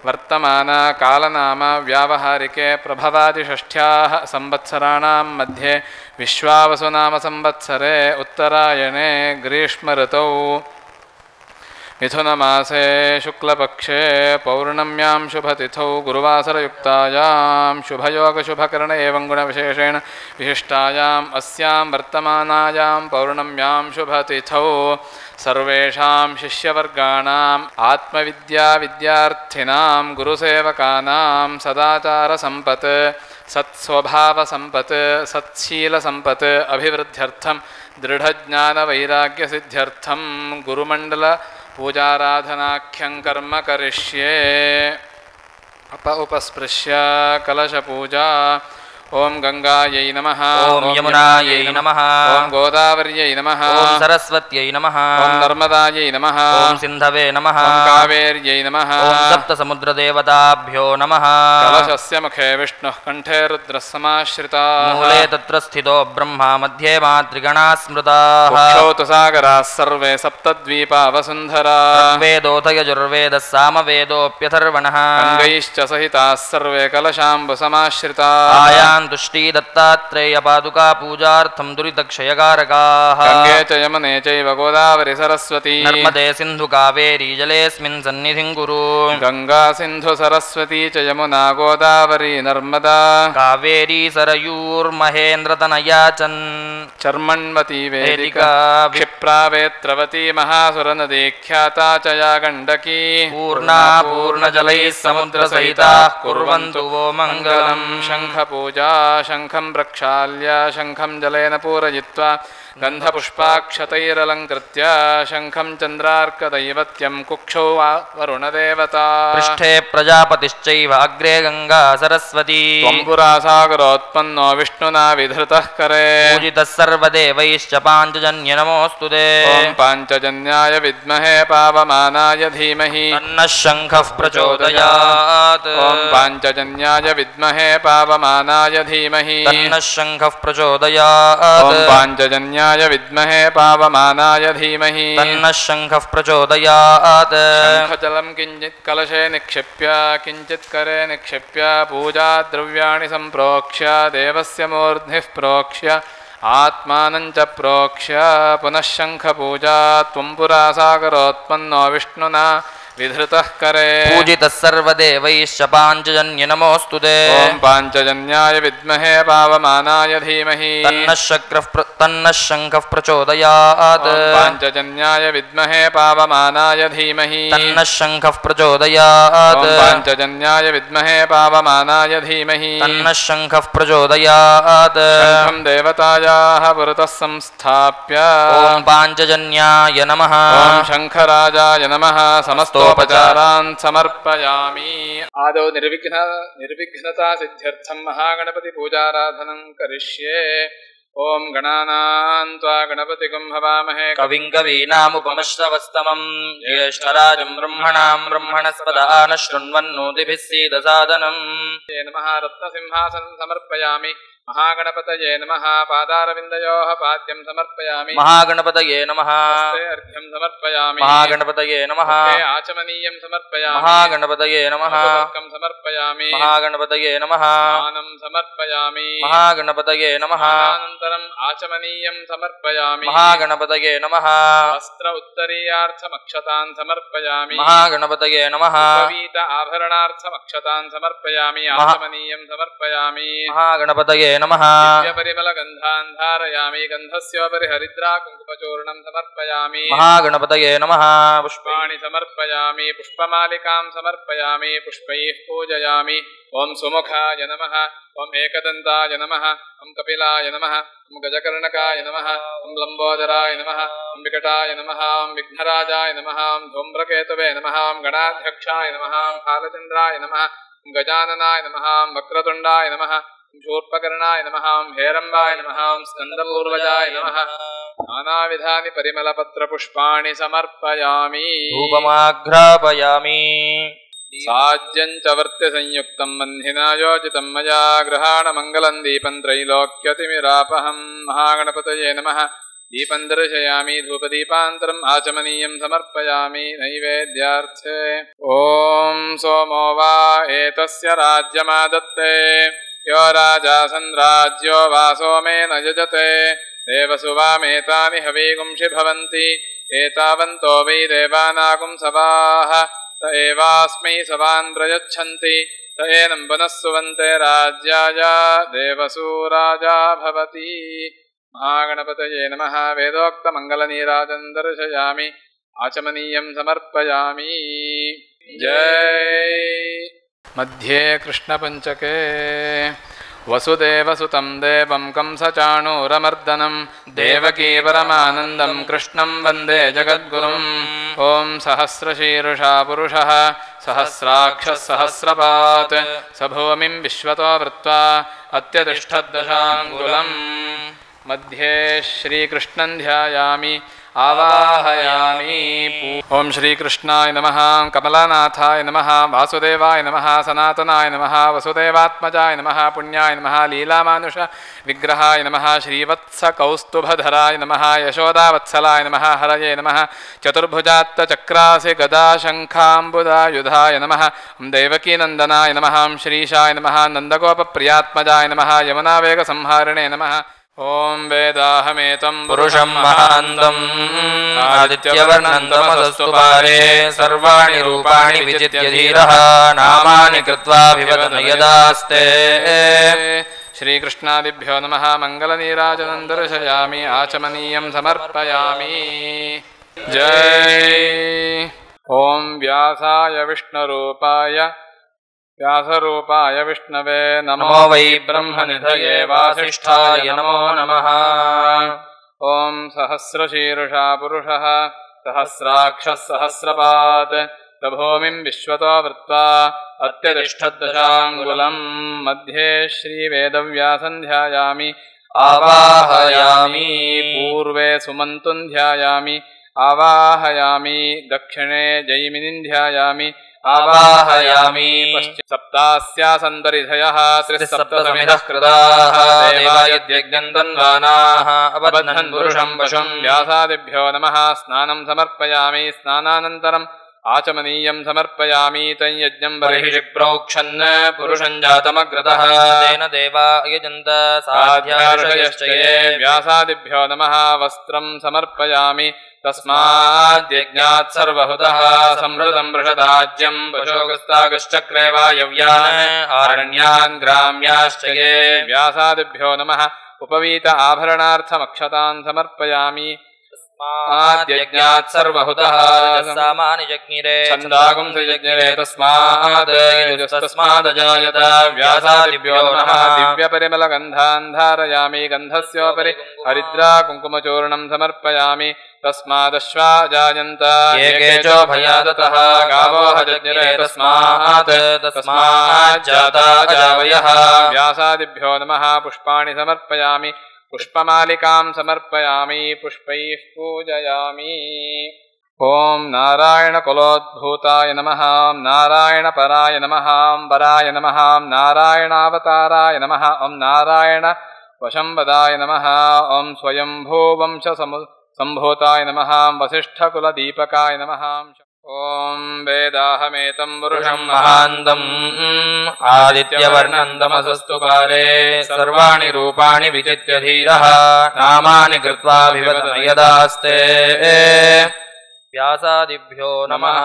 वर्तमानकालनाम व्यावहारिके प्रभवादिषष्ठ्याः संवत्सराणां मध्ये विश्वावसुनाम संवत्सरे उत्तरायणे ग्रीष्मऋतौ मिथुनमासे शुक्लपक्षे पौर्णम्यां शुभतिथौ गुरुवासरयुक्तायां शुभयोगशुभकरण एवं गुणविशेषेण विशिष्टायाम् अस्यां वर्तमानायां पौर्णम्यां शुभतिथौ सर्वेषां शिष्यवर्गाणाम् आत्मविद्याविद्यार्थिनां गुरुसेवकानां सदाचारसम्पत् सत्स्वभावसम्पत् सत्शीलसम्पत् अभिवृद्ध्यर्थं दृढज्ञानवैराग्यसिद्ध्यर्थं गुरुमण्डल पूजाराधनाख्यं कर्म करिष्ये। उपस्पृश्य कलशपूजा। ओम गंगायै नमः। ओम यमुनायै नमः। ओम गोदावर्यै नमः। ओम सरस्वत्यै नमः। ओम नर्मदायै नमः। ओम सिन्धवे नमः। ओम कावेर्यै नमः। ओम सप्तसमुद्रदेवताभ्यो नमः। कलशस्य मुखे विष्णुः कंठे रुद्रः समाश्रिताः। मूले तत्र स्थितो ब्रह्मा मध्ये मातृगणाः स्मृताः। कुक्षौ तु सागराः सर्वे सप्तद्वीपा वसुन्धराः। वेदोऽथ यजुर्वेदः सामवेदोऽप्यथर्वणः। अङ्गैश्च सहिताः सर्वे कलशाम्बुसमाश्रिताः। आयान् तुष्टि दत्तात्रेय पादुका पूजार्थं दुरितक्षयकारकाः। गङ्गे च यमुने चैव गोदावरि सरस्वती। नर्मदे सिन्धु कावेरी जलेऽस्मिन् सन्निधिं कुरु। गङ्गा सिन्धु सरस्वती च यमुना गोदावरी नर्मदा। कावेरी सरयूर्महेन्द्रतनया चर्मण्वती वेदिका। क्षिप्रा वेत्रवती महासुरनदी ख्याता च या गण्डकी। पूर्णा पूर्णजलैः समुद्रसहिताः कुर्वन्तु वो मङ्गलम्। शङ्खपूजा। शङ्खं प्रक्षाल्य शङ्खं जलेन पूरयित्वा गन्धपुष्पाक्षतैरलङ्कृत्य शङ्खं चन्द्रार्कदैवत्यं कुक्षौ वरुणदेवता। पृष्ठे प्रजापतिश्चैव अग्रे गङ्गा सरस्वती। त्वम्पुरा सागरोत्पन्नो विष्णुना विधृतः करे। पूजितः सर्वदेवैश्च पाञ्चजन्य नमोऽस्तु ते। ॐ पाञ्चजन्याय विद्महे पावमानाय धीमहि तन्नः शङ्खः प्रचोदयात्। ॐ पाञ्चजन्याय विद्महे पावमानाय धीमहि तन्नः शङ्खः प्रचोदयात्। ॐ पाञ्चजन्याय विद्महे पावमानाय धीमहि तन्नः शङ्खः प्रचोदयात्। शङ्खजलं किञ्चित् कलशे निक्षिप्य किञ्चित् करे निक्षिप्य पूजाद्रव्याणि सम्प्रोक्ष्य देवस्य मूर्ध्निः प्रोक्ष्य आत्मानं च प्रोक्ष्य पुनः शङ्खपूजा। त्वं पुरा सागरोत्पन्नो विष्णुना विधृतः करे पूजितः सर्वदेवैश्च पाञ्चजन्य नमोऽस्तु ते ॐ पाञ्चजन्याय विद्महे पावमानाय धीमहि तन्नः शङ्खः प्रचोदयात् ॐ पाञ्चजन्याय विद्महे पावमानाय धीमहि तन्नः शङ्खः प्रचोदयात् ॐ पाञ्चजन्याय विद्महे पावमानाय धीमहि तन्नः शङ्खः प्रचोदयात् शङ्खं देवतायाः पुरतः संस्थाप्य ॐ पाञ्चजन्याय नमः ॐ शङ्खराजाय नमः समस्तोपचारान् समर्पयामि आदौ निर्विघ्नता सिद्ध्यर्थं महागणपति पूजाराधनं करिष्ये ॐ गणानां त्वा गणपतिगं हवामहे कविं कवीनामुपमश्रवस्तमं ज्येष्ठराजं ब्रह्मणस्पदा न शृण्वन्नोतिभिः सीदसादनम् नमः रत्नसिंहासनं समर्पयामि महागणपतये नमः पादारविन्दयोः पाद्यं समर्पयामि महागणपतये नमः हस्ते अर्घ्यं समर्पयामि महागणपतये नमः मुखे आचमनीयं समर्पयामि महागणपतये नमः मधुपर्कं समर्पयामि महागणपतये नमः स्नानं समर्पयामि महागणपतये नमः अनन्तरम् आचमनीयं समर्पयामि महागणपतये नमः वस्त्र उत्तरीयार्थमक्षतान् समर्पयामि महागणपतये नमः उपवीत आभरणार्थमक्षतान् समर्पयामि आचमनीयं समर्पयामि महागणपतये नमः दिव्यपरिमलगन्धान् धारयामि गन्धस्योपरि हरिद्रा कुङ्कुमचूर्णं समर्पयामि महागणपतये नमः पुष्पाणि समर्पयामि पुष्पमालिकां समर्पयामि पुष्पैः पूजयामि ॐ सुमुखाय नमः ॐ एकदन्ताय नमः ॐ कपिलाय नमः ॐ गजकर्णकाय नमः ॐ लम्बोदराय नमः ॐ विकटाय नमः ॐ विघ्नराजाय नमः ॐ धूम्रकेतवे नमः ॐ गणाध्यक्षाय नमः ॐ कालचन्द्राय नमः ॐ गजाननाय नमः ॐ वक्रतुण्डाय नमः शूर्पकर्णाय नमः ॐ हेरम्बाय नमः ॐ स्कन्दपूर्वजाय नमः नानाविधानि परिमलपत्रपुष्पाणि समर्पयामि धूपमाघ्रापयामि साज्यं च वर्त्यसंयुक्तं बन्धिना योजितं मया गृहाणमङ्गलं दीपं त्रैलोक्यतिमिरापहं महागणपतये नमः दीपं दर्शयामि धूपदीपान्तरम् आचमनीयं समर्पयामि नैवेद्यार्थे ॐ सोमो वा एतस्य राज्यमादत्ते यो राजा सन्द्राज्यो वा सोमेन यजते देवसु वामेतानि हवीगुंषि भवन्ति एतावन्तो वै देवानागुं सवाः त एवास्मै सवान् प्रयच्छन्ति त एनं पुनः सुवन्ते राज्याय देवसु राजा भवति महागणपतये नमः वेदोक्तमङ्गलनीराजं दर्शयामि आचमनीयं समर्पयामि जय मध्ये कृष्णपञ्चके वसुदेवसुतं देवं कंसचाणूरमर्दनं देवकी परमानन्दं कृष्णं वन्दे जगद्गुरुम् ॐ सहस्रशीर्षा पुरुषः सहस्राक्षः सहस्रपात् स भूमिं विश्वतो वृत्वा अत्यतिष्ठद्दशाङ्गुलम् मध्ये श्रीकृष्णं ध्यायामि आवाहयामि ॐ श्रीकृष्णाय नमः कमलानाथाय नमः वासुदेवाय नमः सनातनाय नमः वसुदेवात्मजाय नमः पुण्याय नमः लीलामानुष विग्रहाय नमः श्रीवत्सकौस्तुभधराय नमः यशोदावत्सलाय नमः हरये नमः चतुर्भुजात्तचक्रासि गदाशङ्खाम्बुदायुधाय नमः देवकीनन्दनाय नमः श्रीशाय नमः नन्दगोपप्रियात्मजाय नमः यमुनावेगसंहारिणे नमः ॐ वेदाहमेतं पुरुषं महान्तम् आदित्यवर्णं तमसस्तु पारे सर्वाणि रूपाणि विचित्य धीरः नामानि कृत्वा विवदन यदास्ते श्रीकृष्णादिभ्यो नमः मङ्गलनीराजनं दर्शयामि आचमनीयं समर्पयामि जय ॐ व्यासाय विष्णुरूपाय व्यासरूपाय विष्णवे नमो वै ब्रह्मनिधये वासिष्ठाय नमो नमः ॐ सहस्रशीर्षा पुरुषः सहस्राक्षः सहस्रपात् स भूमिं विश्वतो वृत्वा अत्यतिष्ठद्दशाङ्गुलं मध्ये श्रीवेदव्यासं ध्यायामि आवाहयामि पूर्वे सुमन्तुं ध्यायामि आवाहयामि दक्षिणे जैमिनिं ध्यायामि आवाहयामि सप्तास्यासन्दरिधयः त्रिसप्तसमिधः कृताः देवायद्यज्ञं तन्वानाः अबध्नन् पुरुषं पशुं व्यासादिभ्यो नमः स्नानं समर्पयामि स्नानानन्तरं आचमनीयं समर्पयामि तय्यज्ञं बर्हिषि प्रोक्षन् पुरुषं जातमग्रतः तेन देवा यजन्त साध्यार्षयश्च ये व्यासादिभ्यो नमः वस्त्रं समर्पयामि तस्माद्यज्ञात् सर्वहुतः संहृतं वृषदाज्यं पशोगस्तागश्चक्रे वायव्यान् आरण्यान् ग्राम्याश्च ये व्यासादिभ्यो नमः उपवीत आभरणार्थमक्षतान् समर्पयामि आद्यज्ञात् सर्वहुतः सामानि जज्ञिरे छन्दागुं सयज्ञिरे तस्मादजायत व्यासादिभ्यो नमः दिव्यपरिमलगन्धान् धारयामि गन्धस्योपरि हरिद्रा कुङ्कुमचूर्णं समर्पयामि तस्मादश्वा जायन्त ये केचो भयादतः गावो हजज्ञिरे तस्माज्जाता जावयः व्यासादिभ्यो नमः पुष्पाणि समर्पयामि पुष्पमालिकां समर्पयामि पुष्पैः पूजयामि ॐ नारायणकुलोद्भूताय नमः नारायणपराय नमः वराय नमः नारायणावताराय नमः ॐ नारायणवशम्बदाय नमः ॐ स्वयंभूवंशसम्भूताय नमः वसिष्ठकुलदीपकाय नमः ॐ वेदाहमेतं पुरुषं महान्तम् आदित्यवर्णन्दमसस्तु काले सर्वाणि रूपाणि विचित्य धीरः नामानि कृत्वाभिवदन यदास्ते व्यासादिभ्यो नमः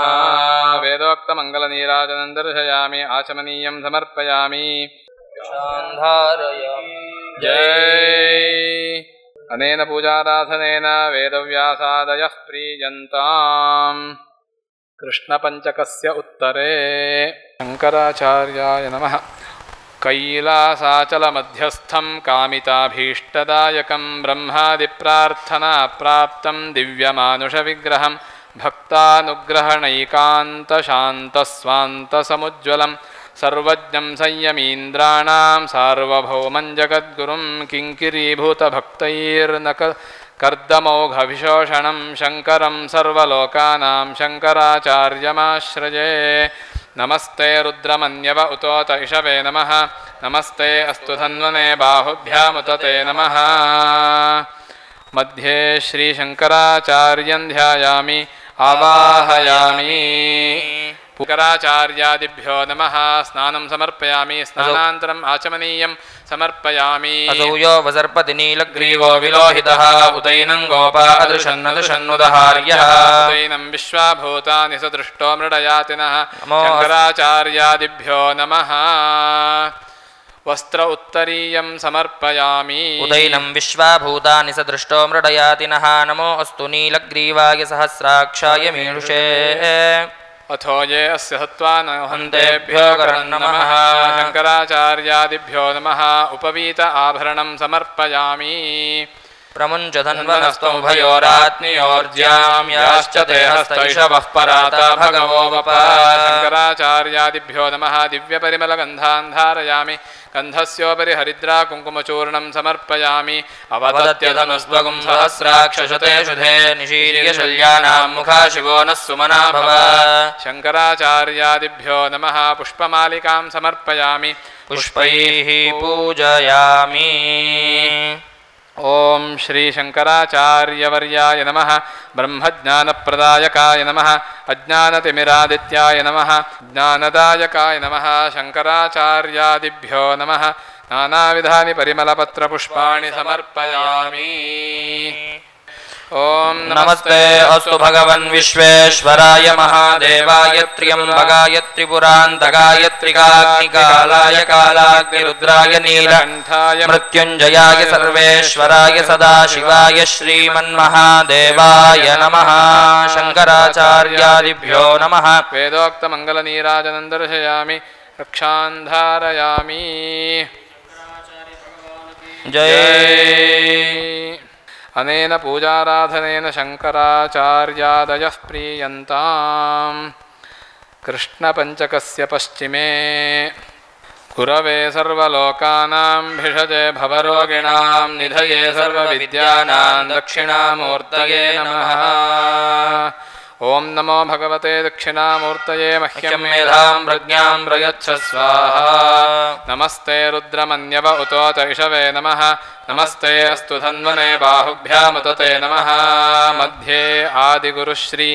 वेदोक्तमङ्गलनीराजनं दर्शयामि आचमनीयं समर्पयामि शान्धारयामि जय अनेन पूजाराधनेन वेदव्यासादयः प्रीयन्ताम् कृष्णपञ्चकस्य उत्तरे शङ्कराचार्याय नमः कैलासाचलमध्यस्थं कामिताभीष्टदायकं ब्रह्मादिप्रार्थनाप्राप्तं दिव्यमानुषविग्रहं भक्तानुग्रहणैकान्तशान्तस्वान्तसमुज्ज्वलं सर्वज्ञं संयमीन्द्राणां सार्वभौमं जगद्गुरुं कर्दमौघविशोषणं शङ्करं सर्वलोकानां शङ्कराचार्यमाश्रये नमस्ते रुद्रमन्यव उतोत इषवे नमः नमस्ते अस्तु धन्वने बाहुभ्यामुत ते नमः मध्ये श्रीशङ्कराचार्यं ध्यायामि आवाहयामि शङ्कराचार्यादिभ्यो नमः स्नानं समर्पयामि स्नानान्तरम् आचमनीयं समर्पयामि असौयो वसर्पति नीलग्रीवो विलोहितः उदैनं गोपा अदृशन्नदृशन्नुदहार्यः उदैनं विश्वाभूतानि सदृष्टो मृडयातिनः शङ्कराचार्यादिभ्यो नमः वस्त्र उत्तरीयं समर्पयामि उदैनं विश्वाभूतानि सदृष्टो मृडयातिनः नमो अस्तु नीलग्रीवाय सहस्राक्षाय मीनुषे अथो ये अस्य सत्त्वानहन्तेभ्यो नमः शङ्कराचार्यादिभ्यो नमः उपवीत आभरणं समर्पयामि प्रमुञ्च धन्वनस्तुभयोरात्म्योर्ज्यां याश्च ते हस्तैषवः पराता भगवो वप शङ्कराचार्यादिभ्यो नमः दिव्यपरिमलगन्धान् धारयामि गन्धस्योपरि हरिद्रा कुङ्कुमचूर्णं समर्पयामि अवदत्यधनुस्त्वगुं सहस्राक्षशते शुधे निशीर्यशल्यानां मुखा शिवो नः सुमना भव शङ्कराचार्यादिभ्यो नमः पुष्पमालिकां समर्पयामि पुष्पैः पूजयामि ॐ श्रीशङ्कराचार्यवर्याय नमः ब्रह्मज्ञानप्रदायकाय नमः अज्ञानतिमिरादित्याय नमः ज्ञानदायकाय नमः शङ्कराचार्यादिभ्यो नमः नानाविधानि परिमलपत्रपुष्पाणि समर्पयामि ॐ नमस्ते अस्तु भगवन् विश्वेश्वराय महादेवाय त्र्यम्बकाय त्रिपुरान्तकाय त्रिकाग्निकालाय कालाग्निरुद्राय नीलकण्ठाय मृत्युञ्जयाय सर्वेश्वराय सदाशिवाय श्रीमन्महादेवाय नमः शङ्कराचार्यादिभ्यो नमः वेदोक्तमङ्गलनीराजनं दर्शयामि रक्षान् धारयामि जय अनेन पूजाराधनेन शङ्कराचार्यादयः प्रीयन्ताम् कृष्णपञ्चकस्य पश्चिमे गुरवे सर्वलोकानां भिषजे भवरोगिणां निधये सर्वविद्यानां दक्षिणामूर्तये नमः ॐ नमो भगवते दक्षिणामूर्तये मह्यं मेधां प्रज्ञां प्रयच्छ स्वाहा नमस्ते रुद्रमन्यव उतोत इषवे नमः नमस्ते अस्तु धन्वने बाहुभ्यामुत ते नमः मध्ये आदिगुरुश्री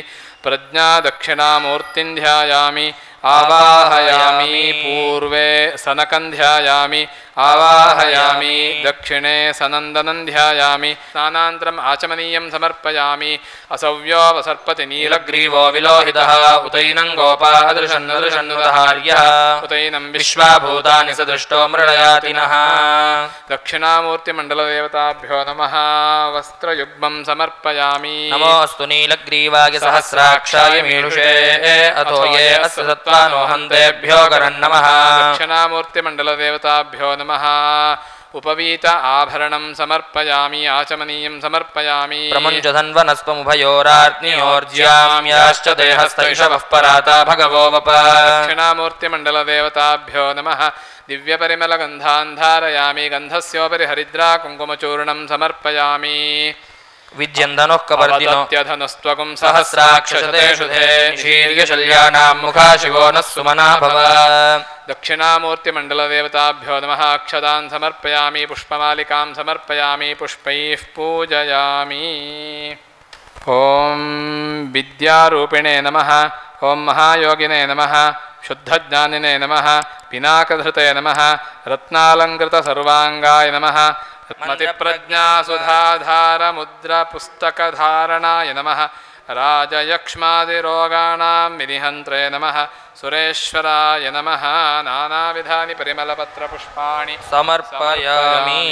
प्रज्ञा दक्षिणामूर्तिं ध्यायामि आवाहयामि पूर्वे सनकं ध्यायामि आवाहयामि दक्षिणे सनन्दनं ध्यायामि स्नानान्तरम् आचमनीयं समर्पयामि असव्योऽवसर्पति नीलग्रीवो विलोहितः उतैनं गोपादृशन्नदृशन्नुतहार्यः उतैनं विश्वाभूतानि सदृष्टो मृडयातिनः दक्षिणामूर्तिमण्डलदेवताभ्यो नमः वस्त्रयुग्मं समर्पयामि नमोऽस्तु नीलग्रीवाय सहस्राक्षाय मीनुषे अथो ये अस्य सत्त्वानो हन्तेभ्यो करन्नमः दक्षिणामूर्तिमण्डलदेवताभ्यो नमः उपवीत आभरणं समर्पयामि आचमनीयं समर्पयामि प्रमुञ्चधन्वनस्त्वमुभयोरार्त्न्योर्ज्याम्याश्च देहस्तैषवः पराता भगवो वप दक्षिणामूर्तिमण्डलदेवताभ्यो नमः दिव्यपरिमलगन्धान् धारयामि गन्धस्योपरि हरिद्रा कुङ्कुमचूर्णं समर्पयामि विद्यन्दनुः कपर्दिनो अवदत्यधनुस्त्वगुं सहस्राक्षशतेषु ते शीर्यशल्यानां मुखा शिवो नः सुमना भव दक्षिणामूर्तिमण्डलदेवताभ्यो नमः अक्षतान् समर्पयामि पुष्पमालिकां समर्पयामि पुष्पैः पूजयामि ॐ विद्यारूपिणे नमः ॐ महायोगिने नमः शुद्धज्ञानिने नमः पिनाकधृते नमः रत्नालङ्कृतसर्वाङ्गाय नमः मतिप्रज्ञासुधाधारमुद्रपुस्तकधारणाय नमः राजयक्ष्मादिरोगाणां विनिहन्त्रे नमः सुरेश्वराय नमः नानाविधानि परिमलपत्रपुष्पाणि समर्पयामि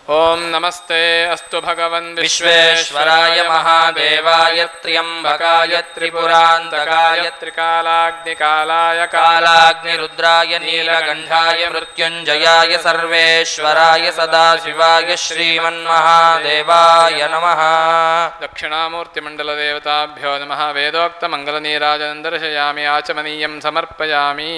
ॐ नमस्ते अस्तु भगवन् विश्वेश्वराय महादेवाय त्र्यम्बकाय त्रिपुरान्तकाय त्रिकालाग्निकालाय कालाग्निरुद्राय नीलकण्ठाय मृत्युञ्जयाय सर्वेश्वराय सदाशिवाय श्रीमन्महादेवाय नमः दक्षिणामूर्तिमण्डलदेवताभ्यो नमः वेदोक्तमङ्गलनीराजनं दर्शयामि आचमनीयं समर्पयामि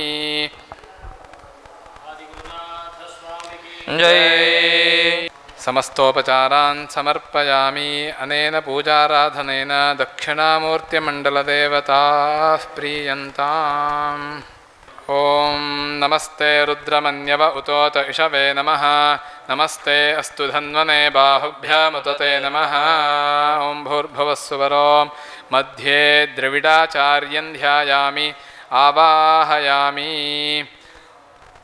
जय समस्तोपचारान् समर्पयामि अनेन पूजाराधनेन दक्षिणामूर्तिमण्डलदेवताः प्रीयन्ताम् ॐ नमस्ते रुद्रमन्यव उतोत इषवे नमः नमस्ते अस्तु धन्वने बाहुभ्यामुतते नमः ॐ भूर्भुवस्सुवरो मध्ये द्रविडाचार्यं ध्यायामि आवाहयामि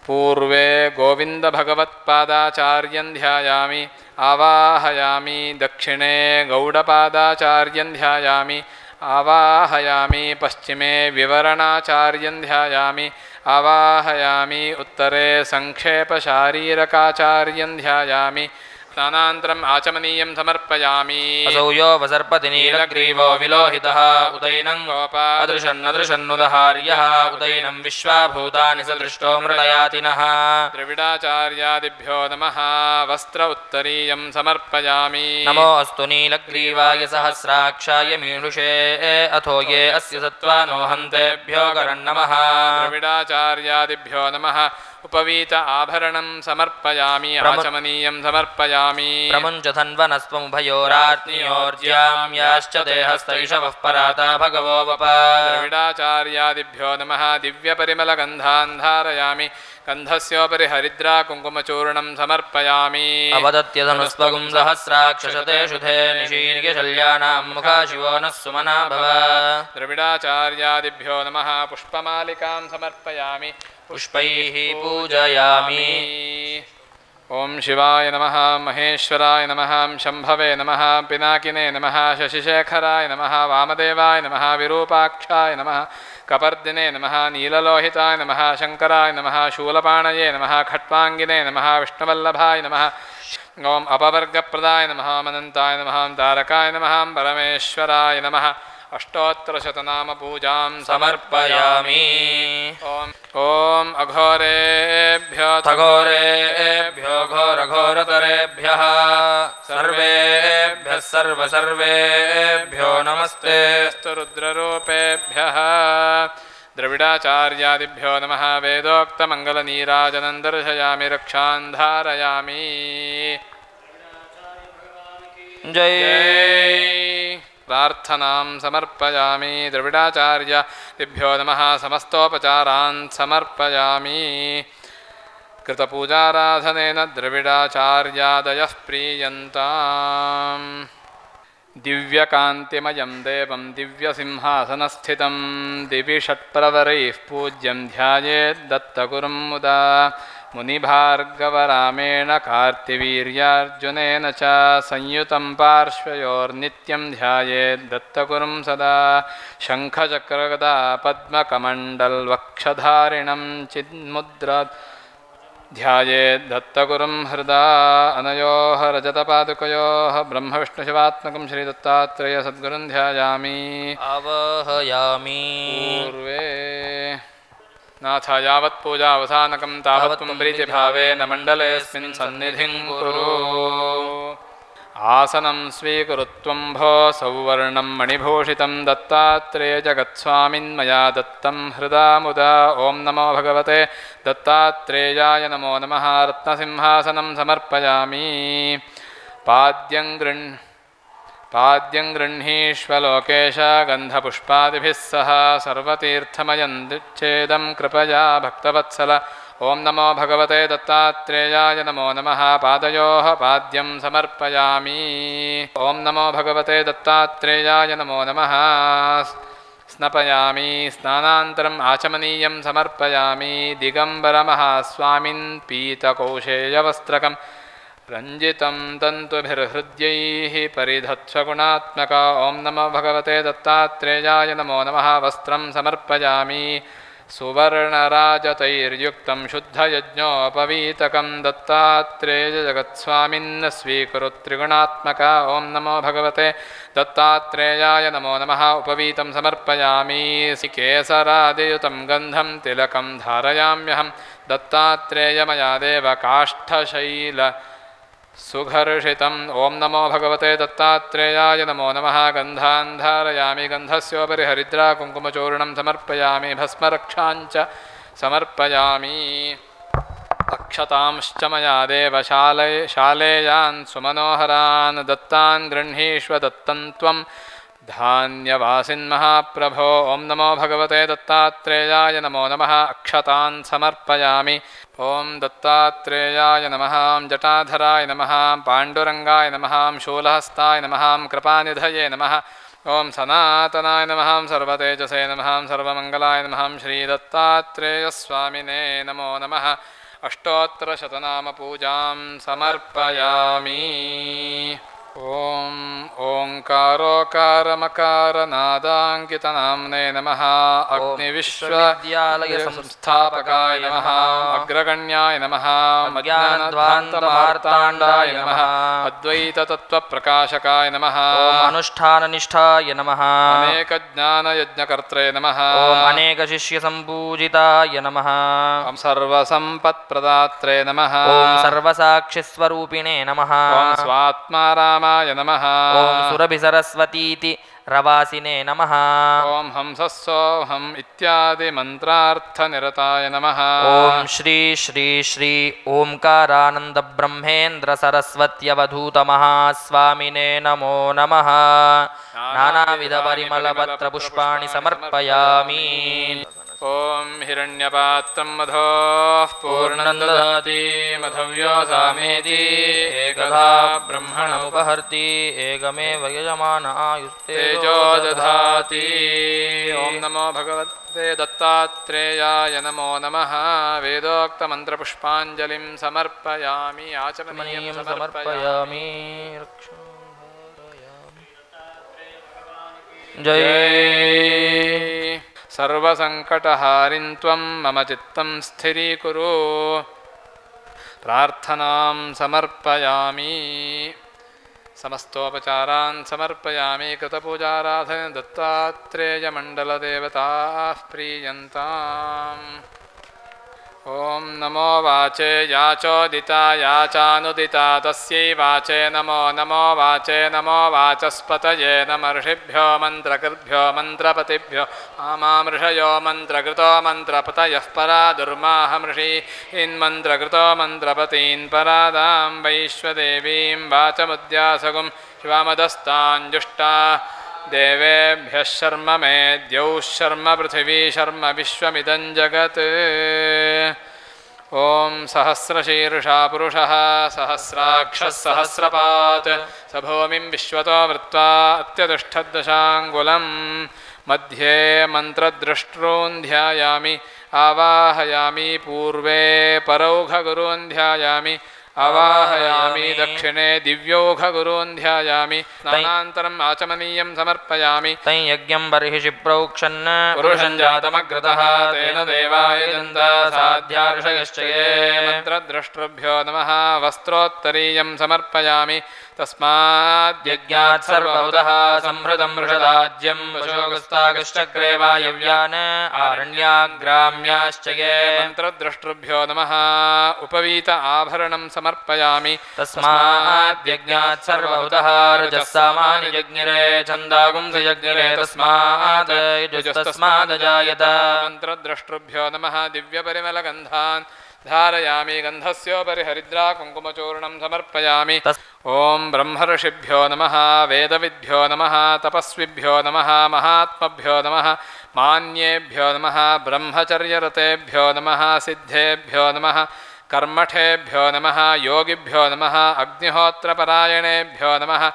पूर्वे गोविन्दभगवत्पादाचार्यं ध्यायामि आवाहयामि दक्षिणे गौडपादाचार्यं ध्यायामि आवाहयामि पश्चिमे विवरणाचार्यं ध्यायामि आवाहयामि उत्तरे संक्षेपशारीरकाचार्यं ध्यायामि स्नानान्तरम् आचमनीयं समर्पयामि असौ यो वसर्पति नीलग्रीवो विलोहितः उदैनं गोपादृशन्नदृशन्नुदहार्यः उदैनं विश्वाभूतानि सदृष्टो मृडयातिनः द्रविडाचार्यादिभ्यो नमः वस्त्र उत्तरीयं समर्पयामि नमोऽस्तु नीलग्रीवाय सहस्राक्षाय मीनुषे अथो ये अस्य सत्त्वानो हन्तेभ्यो करन्नमः द्रविडाचार्यादिभ्यो नमः उपवीत आभरणं समर्पयामि आचमनीयं समर्पयामि प्रमुञ्चधन्वनस्त्वमुभयोरार्त्न्योर्ज्याम्याश्च देहस्तैषवः पराता भगवो वप द्रविडाचार्यादिभ्यो नमः दिव्यपरिमलगन्धान् धारयामि गन्धस्योपरि हरिद्रा कुङ्कुमचूर्णं समर्पयामि अवदत्यधनुस्त्वगुं सहस्राक्षशतेषु ते निशीर्यशल्यानां मुखा शिवो नः सुमना भव द्रविडाचार्यादिभ्यो नमः पुष्पमालिकां समर्पयामि पुष्पैः पूजयामि ॐ शिवाय नमः महेश्वराय नमः शम्भवे नमः पिनाकिने नमः शशिशेखराय नमः वामदेवाय नमः विरूपाक्षाय नमः कपर्दिने नमः नीललोहिताय नमः शङ्कराय नमः शूलपाणये नमः खट्वाङ्गिने नमः विष्णुवल्लभाय नमः ॐ अपवर्गप्रदाय नमः अनन्ताय नमः तारकाय नमः परमेश्वराय नमः अष्टोत्तरशतनामपूजां समर्पयामि ॐ अघोरेभ्यो खगोरेभ्यो घोरघोरतरेभ्यः सर्वेभ्यः सर्वसर्वेभ्यो नमस्ते रुद्ररूपेभ्यः द्रविडाचार्यादिभ्यो नमः वेदोक्तमङ्गलनीराजनं दर्शयामि रक्षान् धारयामि जय प्रार्थनां समर्पयामि द्रविडाचार्यादिभ्यो नमः समस्तोपचारान् समर्पयामि कृतपूजाराधनेन द्रविडाचार्यादयः प्रीयन्ताम् दिव्यकान्तिमयं देवं दिव्यसिंहासनस्थितं दिवि षट्प्रवरैः पूज्यं ध्यायेद्दत्तगुरुं मुदा मुनिभार्गवरामेण कार्तिवीर्यार्जुनेन च संयुतं पार्श्वयोर्नित्यं ध्यायेद्दत्तगुरुं सदा शङ्खचक्रगदा पद्मकमण्डलवक्षधारिणं चिन्मुद्रा ध्यायेद्दत्तगुरुं हृदा अनयोः रजतपादुकयोः ब्रह्मविष्णुशिवात्मकं श्रीदत्तात्रेयसद्गुरुं ध्यायामि आवाहयामि पूर्वे नाथ यावत् पूजावसानकं तावत् त्वं प्रीतिभावेन मण्डलेऽस्मिन् सन्निधिं कुरु आसनं स्वीकुरुत्वं भो सौवर्णं मणिभूषितं दत्तात्रेय जगत्स्वामिन्मया दत्तं हृदा मुदा ॐ नमो भगवते दत्तात्रेयाय नमो नमः रत्नसिंहासनं समर्पयामि पाद्यं गृह्णीष्व लोकेश गन्धपुष्पादिभिः सह सर्वतीर्थमयं दिच्छेदं कृपया भक्तवत्सल ॐ नमो भगवते दत्तात्रेयाय नमो नमः पादयोः पाद्यं समर्पयामि ॐ नमो भगवते दत्तात्रेयाय नमो नमः स्नपयामि स्नानान्तरम् आचमनीयं समर्पयामि दिगम्बरमहास्वामिन् पीतकौशेयवस्त्रकं रञ्जितं तन्तुभिर्हृद्यैः परिधत्स्वगुणात्मक ॐ नमो भगवते दत्तात्रेयाय नमो नमः वस्त्रं समर्पयामि सुवर्णराजतैर्युक्तं शुद्धयज्ञोपवीतकं दत्तात्रेयजगत्स्वामिन् स्वीकुरु त्रिगुणात्मक ॐ नमो भगवते दत्तात्रेयाय नमो नमः उपवीतं समर्पयामि केसरादियुतं गन्धं तिलकं धारयाम्यहं दत्तात्रेयमया देव काष्ठशैल सुघर्षितं ॐ नमो भगवते दत्तात्रेयाय नमो नमः गन्धान् धारयामि गन्धस्योपरि हरिद्रा कुङ्कुमचूर्णं समर्पयामि भस्मरक्षाञ्च समर्पयामि अक्षतांश्च मया देव शालेयान् सुमनोहरान् दत्तान् गृह्णीष्व दत्तं त्वं धान्यवासिन्महाप्रभो ॐ नमो भगवते दत्तात्रेयाय नमो नमः अक्षतान् समर्पयामि ॐ दत्तात्रेयाय नमः जटाधराय नमः पाण्डुरङ्गाय नमः शूलहस्ताय नमः कृपानिधये नमः ॐ सनातनाय नमः सर्वतेजसे नमः सर्वमङ्गलाय नमः श्रीदत्तात्रेयस्वामिने नमो नमः अष्टोत्तरशतनामपूजां समर्पयामि ॐ ओङ्कारोकारमकारनादाङ्कितनाम्ने नमः अग्निविश्वविद्यालयसंस्थापकाय नमः अग्रगण्याय नमः अज्ञानध्वान्तमार्ताण्डाय नमः अद्वैततत्त्वप्रकाशकाय नमः अनुष्ठाननिष्ठाय नमः अनेकज्ञानयज्ञकर्त्रे नमः अनेकशिष्यसम्पूजिताय नमः सर्वसम्पत्प्रदात्रे नमः सर्वसाक्षिस्वरूपिणे नमः स्वात्मारामाय नमः ॐ सुरभिसरस्वतीति रवासिने नमः ॐ हंसस्सोऽहम् इत्यादि मन्त्रार्थनिरताय नमः ॐ श्री श्री श्री ओंकारानंदब्रह्मेन्द्र सरस्वत्यवधूतमहास्वामिने नमो नमः नानाविधपरिमलपत्रपुष्पाणि समर्पयामि ॐ हिरण्यपात्रं मधोः पूर्णं ददाति मधव्यो सामेति एकदा ब्रह्मण उपहर्ति एकमेव यजमान आयुस्तेजो तेजो दधाति ॐ नमो भगवते दत्तात्रेयाय नमो नमः वेदोक्तमन्त्रपुष्पाञ्जलिं समर्पयामि आचमनीयं समर्पयामि जय सर्वसङ्कटहारिं त्वं मम चित्तं स्थिरीकुरु प्रार्थनां समर्पयामि समस्तोपचारान् समर्पयामि कृतपूजाराधन दत्तात्रेयमण्डलदेवताः प्रीयन्ताम् ॐ नमो वाचे याचोदिता याचानुदिता तस्यै वाचे नमो नमो वाचे नमो वाचस्पतये नमर्षिभ्यो मन्त्रकृद्भ्यो मन्त्रपतिभ्यो मामृषयो मन्त्रकृतो मन्त्रपतयः परा दुर्माहमृषि इन्मन्त्रकृतो मन्त्रपतीन् परादां वैश्वदेवीं वाचमुद्यासगुं शिवामदस्ताञ्जुष्टा देवेभ्यः शर्म मेद्यौः शर्म पृथिवी शर्म विश्वमिदं जगत् ॐ सहस्रशीर्षा पुरुषः सहस्राक्षः सहस्रपात् स भूमिं विश्वतो वृत्वा अत्यतिष्ठद्दशाङ्गुलम् मध्ये मन्त्रद्रष्टॄन् ध्यायामि आवाहयामि पूर्वे परौघगुरून् ध्यायामि आवाहयामि दक्षिणे दिव्यौघगुरून् ध्यायामि स्नानान्तरम् आचमनीयं समर्पयामि तं यज्ञं बर्हिषि प्रोक्षन् पुरुषं जातमग्रतः तेन देवाय जन्ता साध्यार्षयश्च ये मन्त्रद्रष्टृभ्यो नमः वस्त्रोत्तरीयं समर्पयामि तस्माद्यज्ञात् सर्वभूतः संहृतं वृषदाज्यं वशोगस्तागश्चक्रे वायव्यान् आरण्याग्राम्याश्च ये मन्त्रद्रष्टृभ्यो नमः उपवीत आभरणं समर्पयामि तस्माद्यज्ञात् सर्वभूतः रजस्सामानि यज्ञिरे छन्दागुंसयज्ञिरे तस्मात् यजुस्तस्मादजायत मन्त्रद्रष्टृभ्यो नमः दिव्यपरिमलगन्धान् धारयामि गन्धस्योपरि हरिद्रा कुङ्कुमचूर्णं समर्पयामि ॐ ब्रह्मर्षिभ्यो नमः वेदविद्भ्यो नमः तपस्विभ्यो नमः महात्मभ्यो नमः मान्येभ्यो नमः ब्रह्मचर्यरतेभ्यो नमः सिद्धेभ्यो नमः कर्मठेभ्यो नमः योगिभ्यो नमः अग्निहोत्रपरायणेभ्यो नमः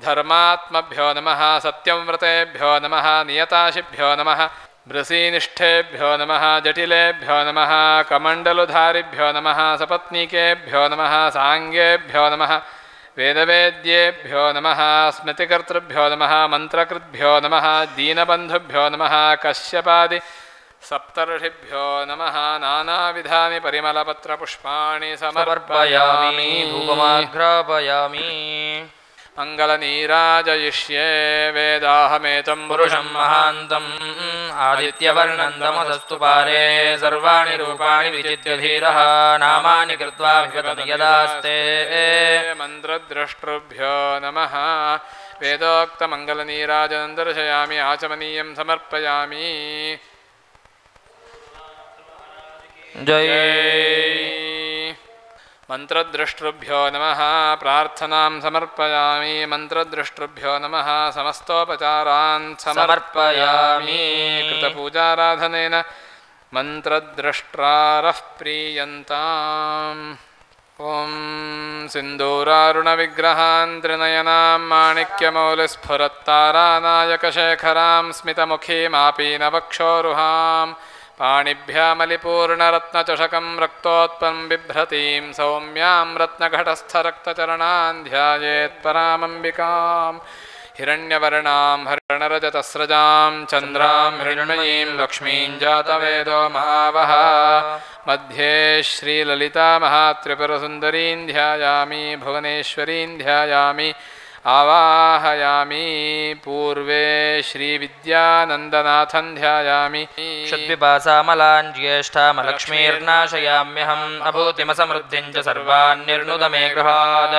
धर्मात्मभ्यो नमः सत्यव्रतेभ्यो नमः नियताशिभ्यो नमः वृषीनिष्ठेभ्यो नमः जटिलेभ्यो नमः कमण्डलुधारिभ्यो नमः सपत्नीकेभ्यो नमः साङ्गेभ्यो नमः वेदवेद्येभ्यो नमः स्मृतिकर्तृभ्यो नमः मन्त्रकृद्भ्यो नमः दीनबन्धुभ्यो नमः कश्यपादि सप्तर्षिभ्यो नमः नानाविधानि परिमलपत्रपुष्पाणि समर्पयामि धूपमाघ्रापयामि मङ्गलनीराजयिष्ये वेदाहमेतं पुरुषं महान्तम् आदित्यवर्णं तमसस्तु पारे सर्वाणि रूपाणि विचित्य धीरः नामानि कृत्वा विगतं यदास्ते मन्त्रद्रष्टृभ्यो नमः वेदोक्तमङ्गलनीराजनं दर्शयामि आचमनीयं समर्पयामि जय मन्त्रद्रष्टृभ्यो नमः प्रार्थनां समर्पयामि मन्त्रद्रष्टृभ्यो नमः समस्तोपचारान् समर्पयामि कृतपूजाराधनेन मन्त्रद्रष्ट्रारः प्रीयन्ताम् ॐ सिन्दूरारुणविग्रहान् त्रिनयनां माणिक्यमौलिस्फुरत्तारानायकशेखरां स्मितमुखीमापीनवक्षोरुहाम् पाणिभ्यामलिपूर्णरत्नचषकं रक्तोत्पं बिभ्रतीं सौम्यां रत्नघटस्थरक्तचरणान् ध्यायेत् परामम्बिकां हिरण्यवर्णां हरिणरजतस्रजां चन्द्रां हिरण्मयीं लक्ष्मीं जातवेदो महावः मध्ये श्रीललितामहात्रिपुरसुन्दरीं ध्यायामि भुवनेश्वरीं ध्यायामि आवाहयामि पूर्वे श्रीविद्यानन्दनाथं ध्यायामि षड्विपासामलान् ज्येष्ठामलक्ष्मीर्नाशयाम्यहम् अभूतिमसमृद्धिं च सर्वान् निर्नुद मे गृहात्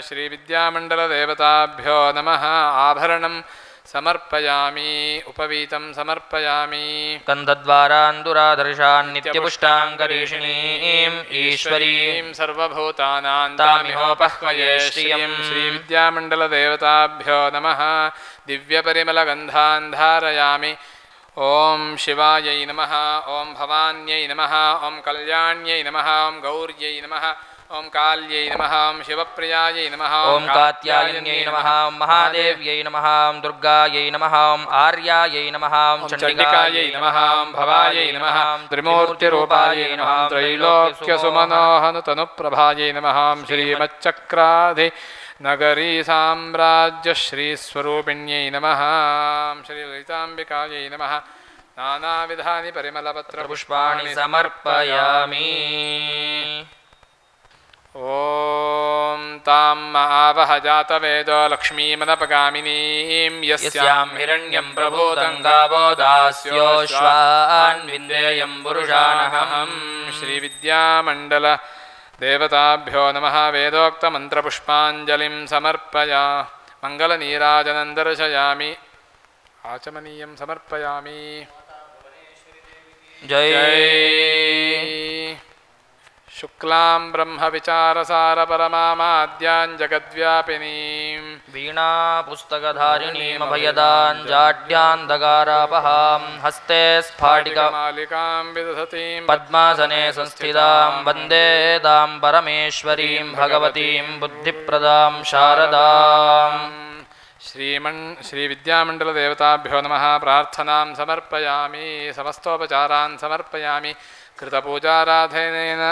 श्रीविद्यामण्डलदेवताभ्यो नमः आभरणं समर्पयामि उपवीतं समर्पयामि कन्धद्वारान्दुराधर्षान् नित्यपुष्टाङ्गरीषिणीम् ईश्वरीं सर्वभूतानां तामिहोपह्वये श्रियं श्रीविद्यामण्डलदेवताभ्यो नमः दिव्यपरिमलगन्धान् धारयामि ॐ शिवायै नमः ॐ भवान्यै नमः ॐ कल्याण्यै नमः ॐ गौर्यै नमः ॐ काल्यै नमः ॐ शिवप्रियायै नमः ॐ कात्यायन्यै नमः ॐ महादेव्यै नमः ॐ दुर्गायै नमः ॐ आर्यायै नमः ॐ चण्डिकायै नमः ॐ भवायै नमः त्रिमूर्तिरूपायै नमः त्रैलोक्यसुमनोहनुतनुप्रभायै नमः श्रीमच्चक्राधि नगरी साम्राज्यश्रीस्वरूपिण्यै नमः श्रीललिताम्बिकायै नमः नानाविधानि परिमलपत्रपुष्पाणि समर्पयामि ॐ तां आवह जातवेदो लक्ष्मीमनपगामिनीं यस्यां हिरण्यं प्रभूतं गावो दास्योश्वान् विन्देयं पुरुषानहं श्रीविद्यामण्डलदेवताभ्यो नमः वेदोक्तमन्त्रपुष्पाञ्जलिं समर्पया मङ्गलनीराजनं दर्शयामि आचमनीयं समर्पयामि जय शुक्लां ब्रह्मविचारसारपरमामाद्यां जगद्व्यापिनीं वीणापुस्तकधारिणीमभयदाञ्जाड्यान्धकारापहां हस्ते स्फाटिकमालिकां विदधतीं पद्मासने संस्थितां वन्दे दां परमेश्वरीं भगवतीं बुद्धिप्रदां शारदाम् श्रीविद्यामण्डलदेवताभ्यो नमः। प्रार्थनां समर्पयामि, समस्तोपचारान् समर्पयामि। कृतपूजाराधनेन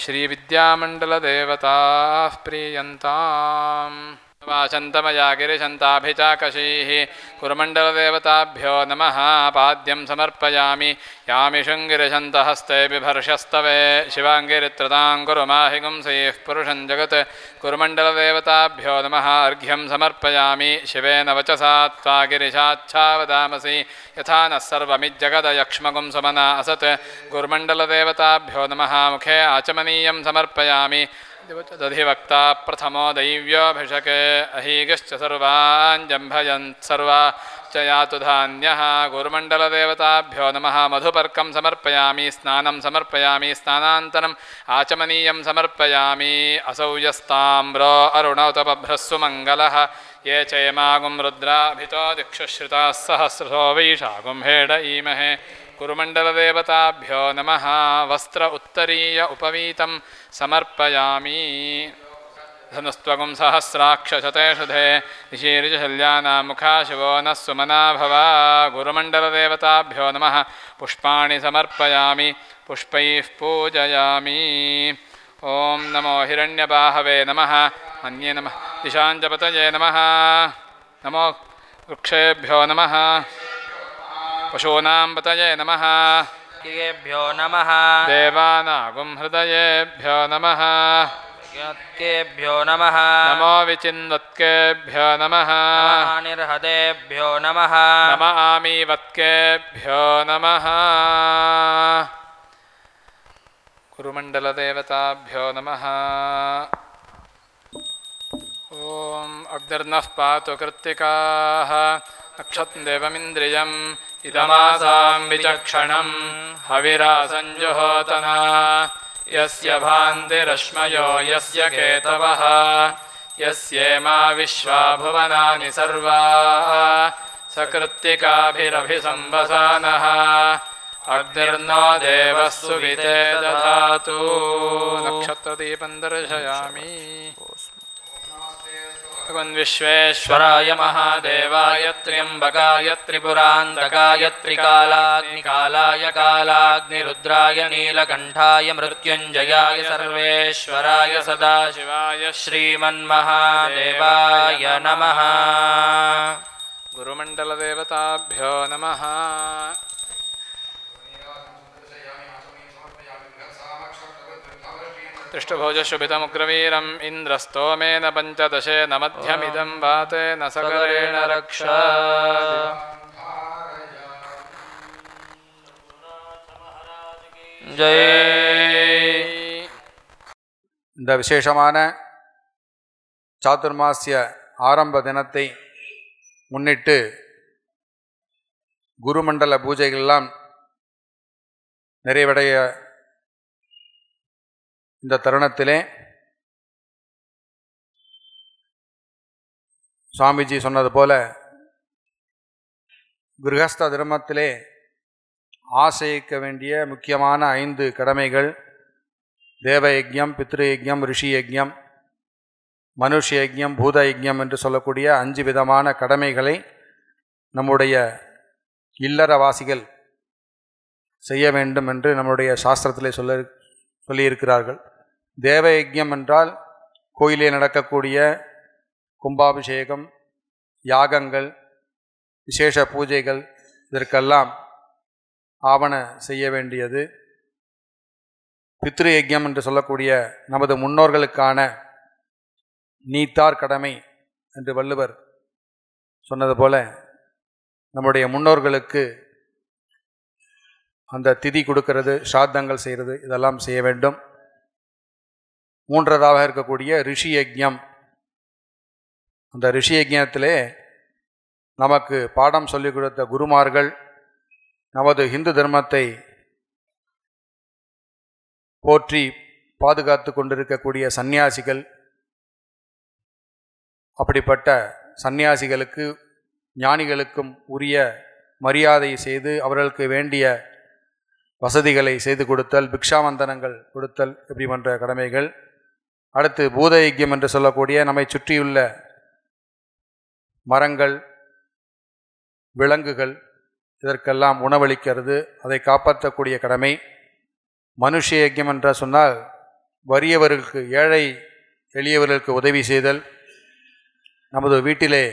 श्रीविद्यामण्डलदेवताः प्रीयन्ताम्। वाचन्तमया गिरिशन्ताभिचाकशीः कुरुमण्डलदेवताभ्यो नमः। पाद्यं समर्पयामि। यामि शृङ्गिरिशन्तहस्ते बिभर्षस्तवे शिवाङ्गिरित्रतां कुरु माहि गुंसैः पुरुषं जगत्। कुरुमण्डलदेवताभ्यो नमः। अर्घ्यं समर्पयामि। शिवेन वचसा त्वा गिरिशाच्छावदामसि यथा नः सर्वमिज्जगदयक्ष्मगुं सुमना असत्। गुरुमण्डलदेवताभ्यो नमः। मुखे आचमनीयं समर्पयामि। दधिवक्ता प्रथमो दैव्योऽभिषके अहीगश्च सर्वान् जम्भयन् सर्वा च यातु धान्यः। गुरुमण्डलदेवताभ्यो नमः। मधुपर्कं समर्पयामि। स्नानं समर्पयामि। स्नानान्तरम् आचमनीयं समर्पयामि। असौ यस्ताम्रो अरुणोतपभ्रस्सु मङ्गलः। ये चैमागुं रुद्राभितो दिक्षुश्रिताः सहस्रशो वैशागुं हेडईमहे। कुरुमण्डलदेवताभ्यो नमः। वस्त्र उत्तरीय उपवीतं समर्पयामि। धनुस्त्वगुं सहस्राक्षशतेषुधे ऋषिर्शल्यानां मुखाशिवो नः सुमना भव। गुरुमण्डलदेवताभ्यो नमः। पुष्पाणि समर्पयामि। पुष्पैः पूजयामि। ॐ नमो हिरण्यबाहवे नमः। अन्ये नमः दिशाञ्जपतये नमः। नमो वृक्षेभ्यो नमः। पशूनां पतये नमः। केभ्यो नमः। देवानागुं हृदयेभ्यो नमः। केभ्यो नमः। नमो विचिन्वत्केभ्यो नमः। निर्हदेभ्यो नमः। नमामीवत्केभ्यो नमः। गुरुमण्डलदेवताभ्यो नमः। ॐ अग्निर्नः पातु कृत्तिकाः नक्षत्रदेवमिन्द्रियम् इदमासां विचक्षणं हविरासञ्जुहोतना यस्य भान्तिरश्मयो यस्य केतवः यस्येमा विश्वा भुवनानि सर्वा सकृत्तिकाभिरभिसंवसानः अग्निर्नो देवः सुविते दधातु। नक्षत्रदीपं दर्शयामि। विश्वेश्वराय महादेवाय त्र्यम्बकाय त्रिपुरान्तकाय त्रिकालाग्निकालाय कालाग्निरुद्राय नीलकण्ठाय मृत्युञ्जयाय सर्वेश्वराय सदाशिवाय श्रीमन्महादेवाय नमः। गुरुमण्डलदेवताभ्यो नमः। पृष्ठभोजशुभितमुग्रवीरम् इन्द्रस्तोमेन पञ्चदशेन मध्यमिदं वातेन सकरेण रक्ष। जय। இந்த விசேஷமான சாதுர்மாசிய ஆரம்ப தினத்தை முன்னிட்டு குருமண்டல பூஜைகளெல்லாம் நிறைவடைய இந்த தருணத்திலே சுவாமிஜி சொன்னது போல கிரகஸ்த தர்மத்திலே ஆசைக்க வேண்டிய முக்கியமான 5 கடமைகள் தேவயஜ்ஞம், பித்ருயஜ்ஞம், ரிஷி யஜ்ஞம், மனுஷ யஜ்ஞம், பூத யஜ்ஞம் என்று சொல்லக்கூடிய 5 விதமான கடமைகளை நம்முடைய இல்லறவாசிகள் செய்ய வேண்டும் என்று நம்முடைய சாஸ்திரத்திலே சொல்லியிருக்கிறார்கள். தேவயஜ்ஞம் என்றால் கோயிலே நடக்கக்கூடிய கும்பாபிஷேகம், யாகங்கள், விசேஷ பூஜைகள், இதற்கெல்லாம் ஆவண செய்ய வேண்டியது. பித்ரு யஜ்ஞம் என்று சொல்லக்கூடிய நமது முன்னோர்களுக்கான நீத்தார் கடமை என்று வள்ளுவர் சொன்னது போல நம்முடைய முன்னோர்களுக்கு அந்த திதி கொடுக்கிறது, ஸ்ராத்தங்கள் செய்கிறது, இதெல்லாம் செய்ய வேண்டும். மூன்றாவதாக இருக்கக்கூடிய ரிஷி யஜ்ஞம். அந்த ரிஷி யஜ்ஞத்திலே நமக்கு பாடம் சொல்லிக் கொடுத்த குருமார்கள் நமது இந்து தர்மத்தை போற்றி பாதுகாத்து கொண்டிருக்கக்கூடிய சந்நியாசிகள், அப்படிப்பட்ட சந்நியாசிகளுக்கு ஞானிகளுக்கும் உரிய மரியாதை செய்து அவர்களுக்கு வேண்டிய வசதிகளை செய்து கொடுத்தல், பிக்ஷாவந்தனங்கள் கொடுத்தல், இப்படி போன்ற கடமைகள். அடுத்து பூத யஜ்யம் என்று சொல்லக்கூடிய நம்மை சுற்றியுள்ள மரங்கள், விலங்குகள், இதற்கெல்லாம் உணவளிக்கிறது, அதை காப்பாற்றக்கூடிய கடமை. மனுஷ யஜ்யம் என்ற சொன்னால் வறியவர்களுக்கு, ஏழை எளியவர்களுக்கு உதவி செய்தல். நமது வீட்டிலே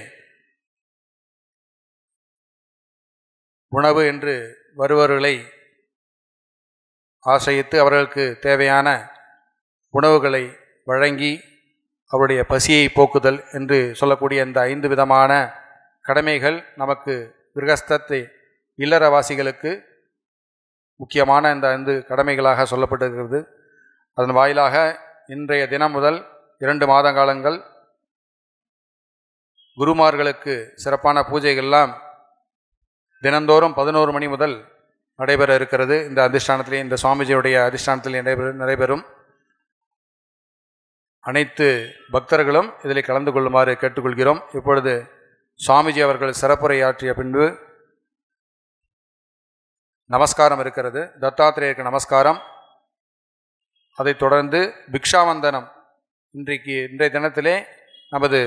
உணவு என்று வருபவர்களை ஆசிரித்து அவர்களுக்கு தேவையான உணவுகளை வழங்கி அவருடைய பசியை போக்குதல் என்று சொல்லக்கூடிய இந்த 5 விதமான கடமைகள் நமக்கு கிரகஸ்தத்தை இல்லறவாசிகளுக்கு முக்கியமான இந்த 5 கடமைகளாக சொல்லப்பட்டிருக்கிறது. அதன் வாயிலாக இன்றைய தினம் முதல் 2 மாத காலங்கள் குருமார்களுக்கு சிறப்பான பூஜைகள்லாம் தினந்தோறும் 11 மணி முதல் நடைபெற இருக்கிறது. இந்த அதிஷ்டானத்திலே, இந்த சுவாமிஜியுடைய அதிஷ்டானத்தில் நடைபெறும். அனைத்து பக்தர்களும் இதில் கலந்து கொள்ளுமாறு கேட்டுக்கொள்கிறோம். இப்பொழுது சுவாமிஜி அவர்கள் சிறப்புரையாற்றிய பின்பு நமஸ்காரம் இருக்கிறது, தத்தாத்திரேயருக்கு நமஸ்காரம். அதைத் தொடர்ந்து பிக்ஷாவந்தனம். இன்றைய தினத்திலே நமது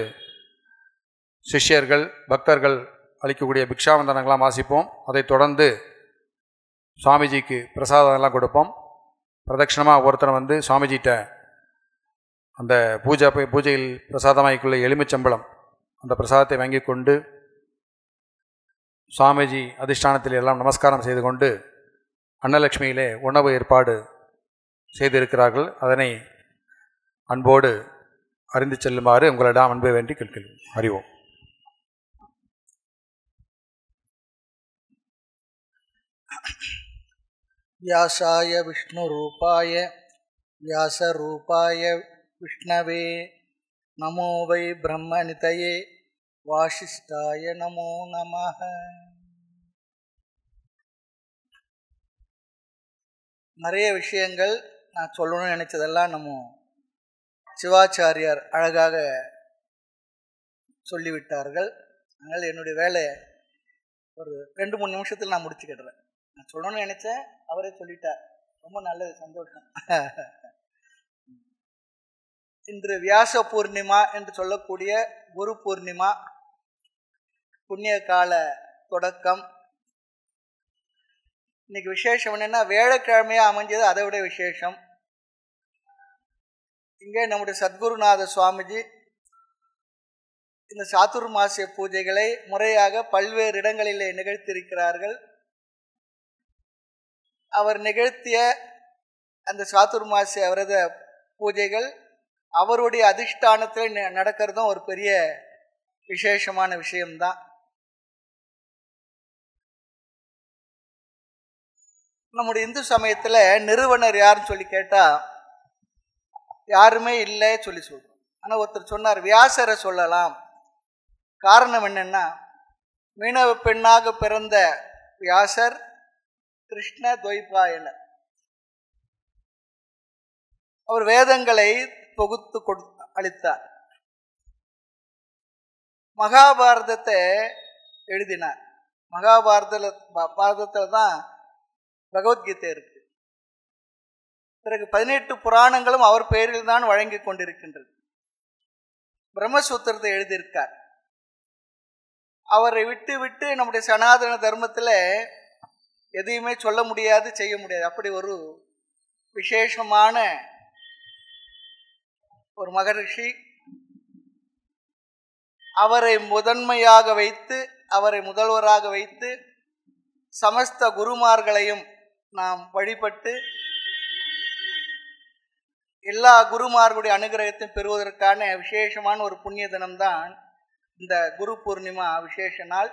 சிஷ்யர்கள், பக்தர்கள் அளிக்கக்கூடிய பிக்ஷாவந்தனங்களாம் வாசிப்போம். அதைத் தொடர்ந்து சுவாமிஜிக்கு பிரசாதம்லாம் கொடுப்போம். பிரதட்சிணமாக ஒருத்தர் வந்து சுவாமிஜிகிட்ட அந்த பூஜையில் பிரசாதமாகிக்குள்ள எலுமிச்சம்பழம், அந்த பிரசாதத்தை வாங்கி கொண்டு சுவாமிஜி அதிஷ்டானத்தில் எல்லாம் நமஸ்காரம் செய்து கொண்டு அன்னலட்சுமியிலே உணவு ஏற்பாடு செய்திருக்கிறார்கள். அதனை அன்போடு அறிந்து செல்லுமாறு உங்களிடம் அன்பை வேண்டி கேட்கிறோம். அறிவோம். व्यासाय विष्णुरूपाय व्यासरूपाय विष्णवे नमो वै ब्रह्मनितये वासिष्ठाय नमो नमः. நிறைய விஷயங்கள் நான் சொல்லணும்னு நினைச்சதெல்லாம் நம்ம சிவாச்சாரியார் அழகாக சொல்லிவிட்டார்கள். அதனால் என்னுடைய வேலையை ஒரு 2-3 நிமிஷத்தில் நான் முடிச்சுக்கிடுறேன். நான் சொல்லணும்னு நினைச்சேன், அவரே சொல்லிட்டார். ரொம்ப நல்லது, சந்தோஷம். இன்று வியாச பூர்ணிமா என்று சொல்லக்கூடிய குரு பூர்ணிமா, புண்ணிய கால தொடக்கம். இன்னைக்கு விசேஷம் என்னன்னா, வியாழக்கிழமையா அமைஞ்சது, அதை விட விசேஷம். இங்கே நம்முடைய சத்குருநாத சுவாமிஜி இந்த சாதுர்மாசிய பூஜைகளை முறையாக பல்வேறு இடங்களிலே நிகழ்த்தியிருக்கிறார்கள். அவர் நிகழ்த்திய அந்த சாதுர்மாசிய விரத பூஜைகள் அவருடைய அதிஷ்டானத்தில் நடக்கிறதும் ஒரு பெரிய விசேஷமான விஷயம்தான். நம்முடைய இந்து சமயத்தில் நிறுவனர் யாருன்னு சொல்லி கேட்டால் யாருமே இல்லை சொல்லி சொல்றோம். ஆனால் ஒருத்தர் சொன்னார், வியாசரை சொல்லலாம். காரணம் என்னன்னா, மீனவ பெண்ணாக பிறந்த வியாசர் கிருஷ்ண துவைபாயனர். அவர் வேதங்களை தொகுத்து அளித்தார். மகாபாரதத்தை எழுதினார். மகாபாரதத்தில் தான் பகவத்கீதை இருக்கு. பிறகு 18 புராணங்களும் அவர் பெயரில் தான் வழங்கி கொண்டிருக்கின்றது. பிரம்மசூத்திரத்தை எழுதியிருக்கார். அவரை விட்டு விட்டு நம்முடைய சனாதன தர்மத்தில் எதையுமே சொல்ல முடியாது, செய்ய முடியாது. அப்படி ஒரு விசேஷமான ஒரு மகரிஷி. அவரை முதன்மையாக வைத்து, அவரை முதல்வராக வைத்து சமஸ்த குருமார்களையும் நாம் வழிபட்டு எல்லா குருமார்களுடைய அனுகிரகத்தையும் பெறுவதற்கான விசேஷமான ஒரு புண்ணிய தினம்தான் இந்த குரு பூர்ணிமா விசேஷ நாள்.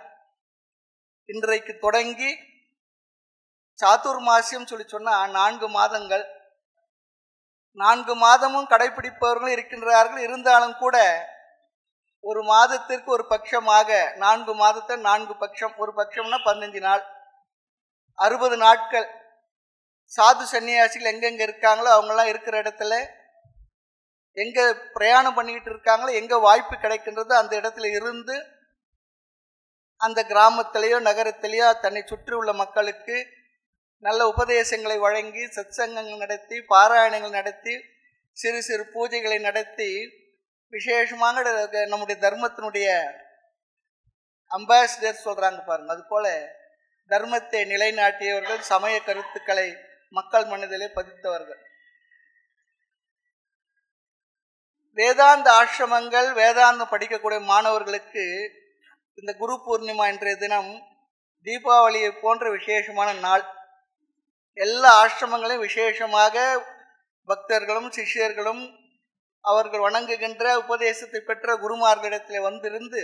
இன்றைக்கு தொடங்கி சாதுர்மாசியம் சொல்லி சொன்னால் 4 மாதங்கள், 4 மாதமும் கடைபிடிப்பவர்கள் இருக்கின்றார்கள். இருந்தாலும் கூட ஒரு மாதத்திற்கு ஒரு பட்சமாக 4 மாதத்தை 4 பட்சம், ஒரு பட்சம்னா 15 நாள், 60 நாட்கள் சாது சன்னியாசிகள் எங்கெங்கே இருக்காங்களோ அவங்கெல்லாம் இருக்கிற இடத்துல எங்கே பிரயாணம் பண்ணிக்கிட்டு இருக்காங்களோ எங்கே வாய்ப்பு கிடைக்கின்றதோ அந்த இடத்துல இருந்து அந்த கிராமத்திலேயோ நகரத்திலேயோ தன்னை சுற்றி உள்ள மக்களுக்கு நல்ல உபதேசங்களை வழங்கி சத்சங்கங்கள் நடத்தி பாராயணங்கள் நடத்தி சிறு சிறு பூஜைகளை நடத்தி விசேஷமாக நம்முடைய தர்மத்தினுடைய அம்பாசிடர் சொல்கிறாங்க பாருங்க. அதுபோல தர்மத்தை நிலைநாட்டியவர்கள், சமய கருத்துக்களை மக்கள் மனதிலே பதித்தவர்கள். வேதாந்த ஆசிரமங்கள் வேதாந்தம் படிக்கக்கூடிய மாணவர்களுக்கு இந்த குரு பூர்ணிமா இன்றைய தினம் தீபாவளியை போன்ற விசேஷமான நாள். எல்லா ஆசிரமங்களையும் விசேஷமாக பக்தர்களும் சிஷ்யர்களும் அவர்கள் வணங்குகின்ற உபதேசத்தை பெற்ற குருமார்களிடத்தில் வந்திருந்து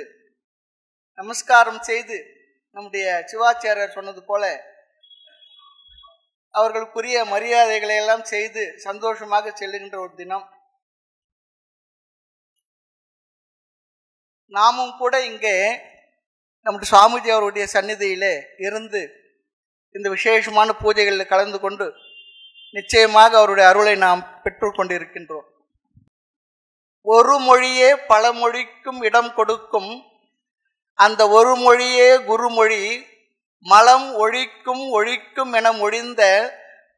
நமஸ்காரம் செய்து நம்முடைய சிவாச்சாரியர் சொன்னது போல அவர்களுக்குரிய மரியாதைகளை எல்லாம் செய்து சந்தோஷமாக செல்லுகின்ற ஒரு தினம். நாமும் கூட இங்கே நம்முடைய சுவாமிஜி அவருடைய சந்நிதியிலே இருந்து இந்த விசேஷமான பூஜைகளில் கலந்து கொண்டு நிச்சயமாக அவருடைய அருளை நாம் பெற்றுக்கொண்டிருக்கின்றோம். ஒரு மொழியே பல மொழிக்கும் இடம் கொடுக்கும் அந்த ஒரு மொழியே குருமொழி, மலம் ஒழிக்கும் ஒழிக்கும் என மொழிந்த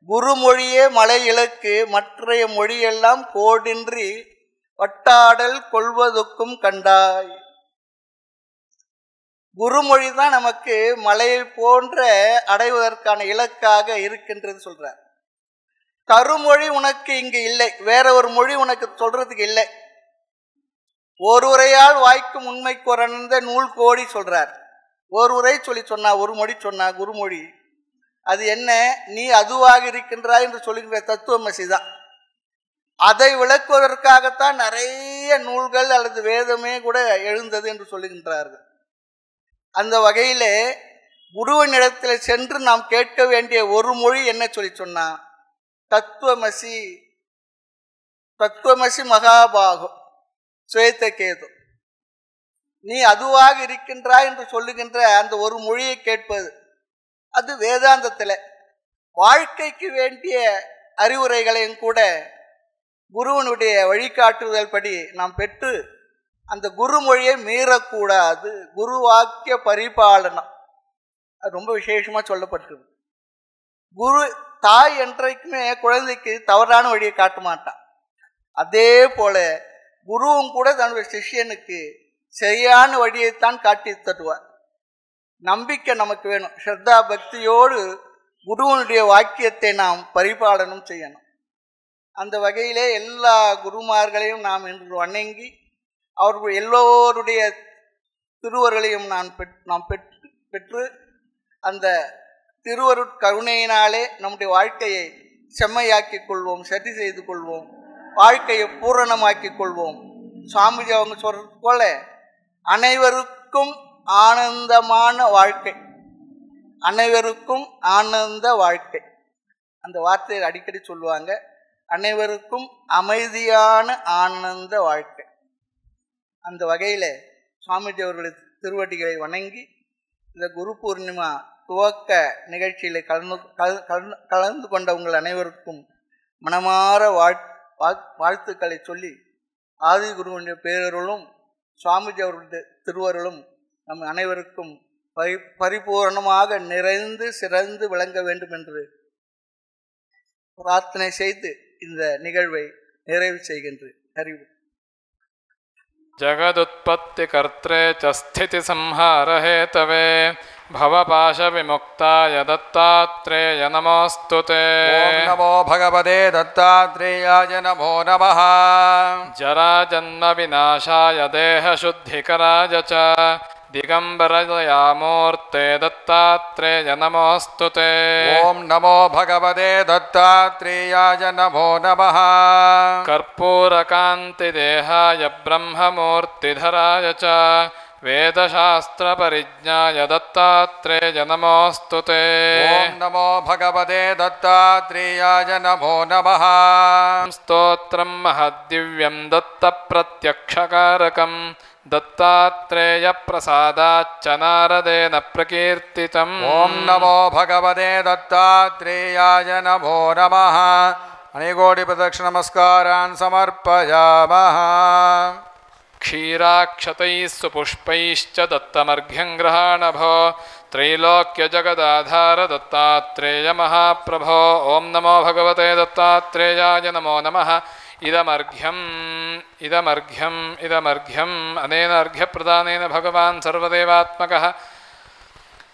குருமொழியே மலை இலக்கு, மற்றைய மொழியெல்லாம் கோடின்றி வட்டாடல் கொள்வதற்கும் கண்டாய். குருமொழி தான் நமக்கு மலையை போன்ற அடைவதற்கான இலக்காக இருக்கின்றது சொல்றார். கருமொழி உனக்கு இங்கு இல்லை, வேற ஒரு மொழி உனக்கு சொல்றதுக்கு இல்லை. ஒரு உரையால் வாய்க்கும் உண்மை குறைந்த நூல் கோடி சொல்றார். ஒரு உரை சொல்லி சொன்னா, ஒரு மொழி சொன்னா குருமொழி. அது என்ன? நீ அதுவாக இருக்கின்றாய் என்று சொல்லுகின்ற தத்துவமசி தான். அதை விளக்குவதற்காகத்தான் நிறைய நூல்கள் அல்லது வேதமே கூட எழுந்தது என்று சொல்லுகின்றார்கள். அந்த வகையிலே குருவனிடத்தில் சென்று நாம் கேட்க வேண்டிய ஒரு மொழி என்ன சொல்லி சொன்னா, தத்துவமசி. தத்துவமசி மகாபாகம் சுவேதகேது. நீ அதுவாக இருக்கின்றாய் என்று சொல்லுகின்ற அந்த ஒரு மொழியை கேட்பது, அது வேதாந்தத்தில் வாழ்க்கைக்கு வேண்டிய அறிவுரைகளையும் கூட குருவனுடைய வழிகாட்டுதல் படி நாம் பெற்று அந்த குருமொழியை மீறக்கூடாது. குரு வாக்கிய பரிபாலனம் அது ரொம்ப விசேஷமாக சொல்லப்பட்டிருக்கு. குரு தாய் என்றைக்குமே குழந்தைக்கு தவறான வழியை காட்ட மாட்டான். அதே போல குருவும் கூட தன்னுடைய சிஷ்யனுக்கு சரியான வழியைத்தான் காட்டி தருவார். நம்பிக்கை நமக்கு வேணும். ஸ்ரத்தா பக்தியோடு குருவனுடைய வாக்கியத்தை நாம் பரிபாலனம் செய்யணும். அந்த வகையிலே எல்லா குருமார்களையும் நாம் இன்று வணங்கி அவர்கள் எல்லோருடைய திருவருளையும் நாம் பெற்று அந்த திருவருட்கருணையினாலே நம்முடைய வாழ்க்கையை செம்மையாக்கிக் கொள்வோம், சரி செய்து கொள்வோம், வாழ்க்கையை பூரணமாக்கிக் கொள்வோம். சுவாமிஜி அவங்க சொல்றது போல அனைவருக்கும் ஆனந்தமான வாழ்க்கை, அனைவருக்கும் ஆனந்த வாழ்க்கை. அந்த வார்த்தையை அடிக்கடி சொல்லுவாங்க. அனைவருக்கும் அமைதியான ஆனந்த வாழ்க்கை. அந்த வகையில் சுவாமிஜி அவர்களுடைய திருவடிகளை வணங்கி இந்த குரு பூர்ணிமா துவக்க நிகழ்ச்சியில் கலந்து கொண்ட உங்கள் அனைவருக்கும் மனமாற வாழ்த்துக்களை சொல்லி ஆதி குருவனுடைய பேரருளும் சுவாமிஜி அவர்களுடைய திருவருளும் நம் அனைவருக்கும் பரிபூர்ணமாக நிறைந்து சிறந்து விளங்க வேண்டும் என்று பிரார்த்தனை செய்து இந்த நிகழ்வை நிறைவு செய்கின்றேன். அறிவு ஜகதுத்பத்தி கர்த்ரே ச ஸ்திதி சம்ஹார ஹேதவே பவபாஷ விமுக்தாய தத்தாத்ரேய நமோஸ்துதே. ஓம் நமோ பகவதே தத்தாத்ரேயாய நமோ நமः. ஜரா ஜன்ம விநாசாய தேஹ சுத்திகராய ச திகம்பரதயாமூர்த்தே தத்தாத்ரேய நமோஸ்துதே. ஓம் நமோ பகவதே தத்தாத்ரேயாய நமோ நமः. கர்ப்பூரகாந்தி தேகாய பிரம்மமூர்த்திதராய ச வேதசாஸ்திர பரிஜ்ஞாய தத்தாத்ரேய நமோஸ்துதே. ஓம் நமோ பகவதே தத்தாத்ரேயாய நமோ நமः. ஸ்தோத்ரம் மஹத்திவ்யம் தத்த பிரத்யக்ஷகாரகம் दत्तात्रेयप्रसादाच्च नारदेन प्रकीर्तितम् ஓம் நமோ பகவதே தத்தாத்ரேயாய நமோ நமः அநேகோடி பிரதட்ச நமஸ்காரான் சமர்ப்பயாமः क्षीराक्षतैः सुपुष्पैश्च दत्तमर्घ्यं गृहाणभो त्रैलोक्यजगदाधार दत्तात्रेय महाप्रभो ॐ नमो भगवते दत्तात्रेयाय नमो नमः इदमर्घ्यम् अनेन अर्घ्यप्रदानेन भगवान् सर्वदेवात्मकः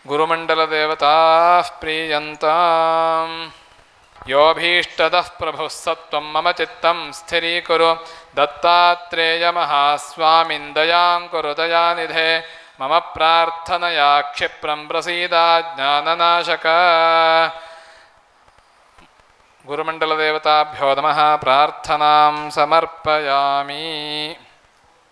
गुरुमण्डलदेवताः प्रीयन्ताम् योऽभीष्टदः प्रभुः सत्त्वं मम चित्तं स्थिरीकुरु दत्तात्रेय महास्वामिन् दयां कुरु दयानिधे मम प्रार्थनया क्षिप्रं प्रसीदा ज्ञाननाशक गुरुमण्डलदेवताभ्यो नमः प्रार्थनां समर्पयामि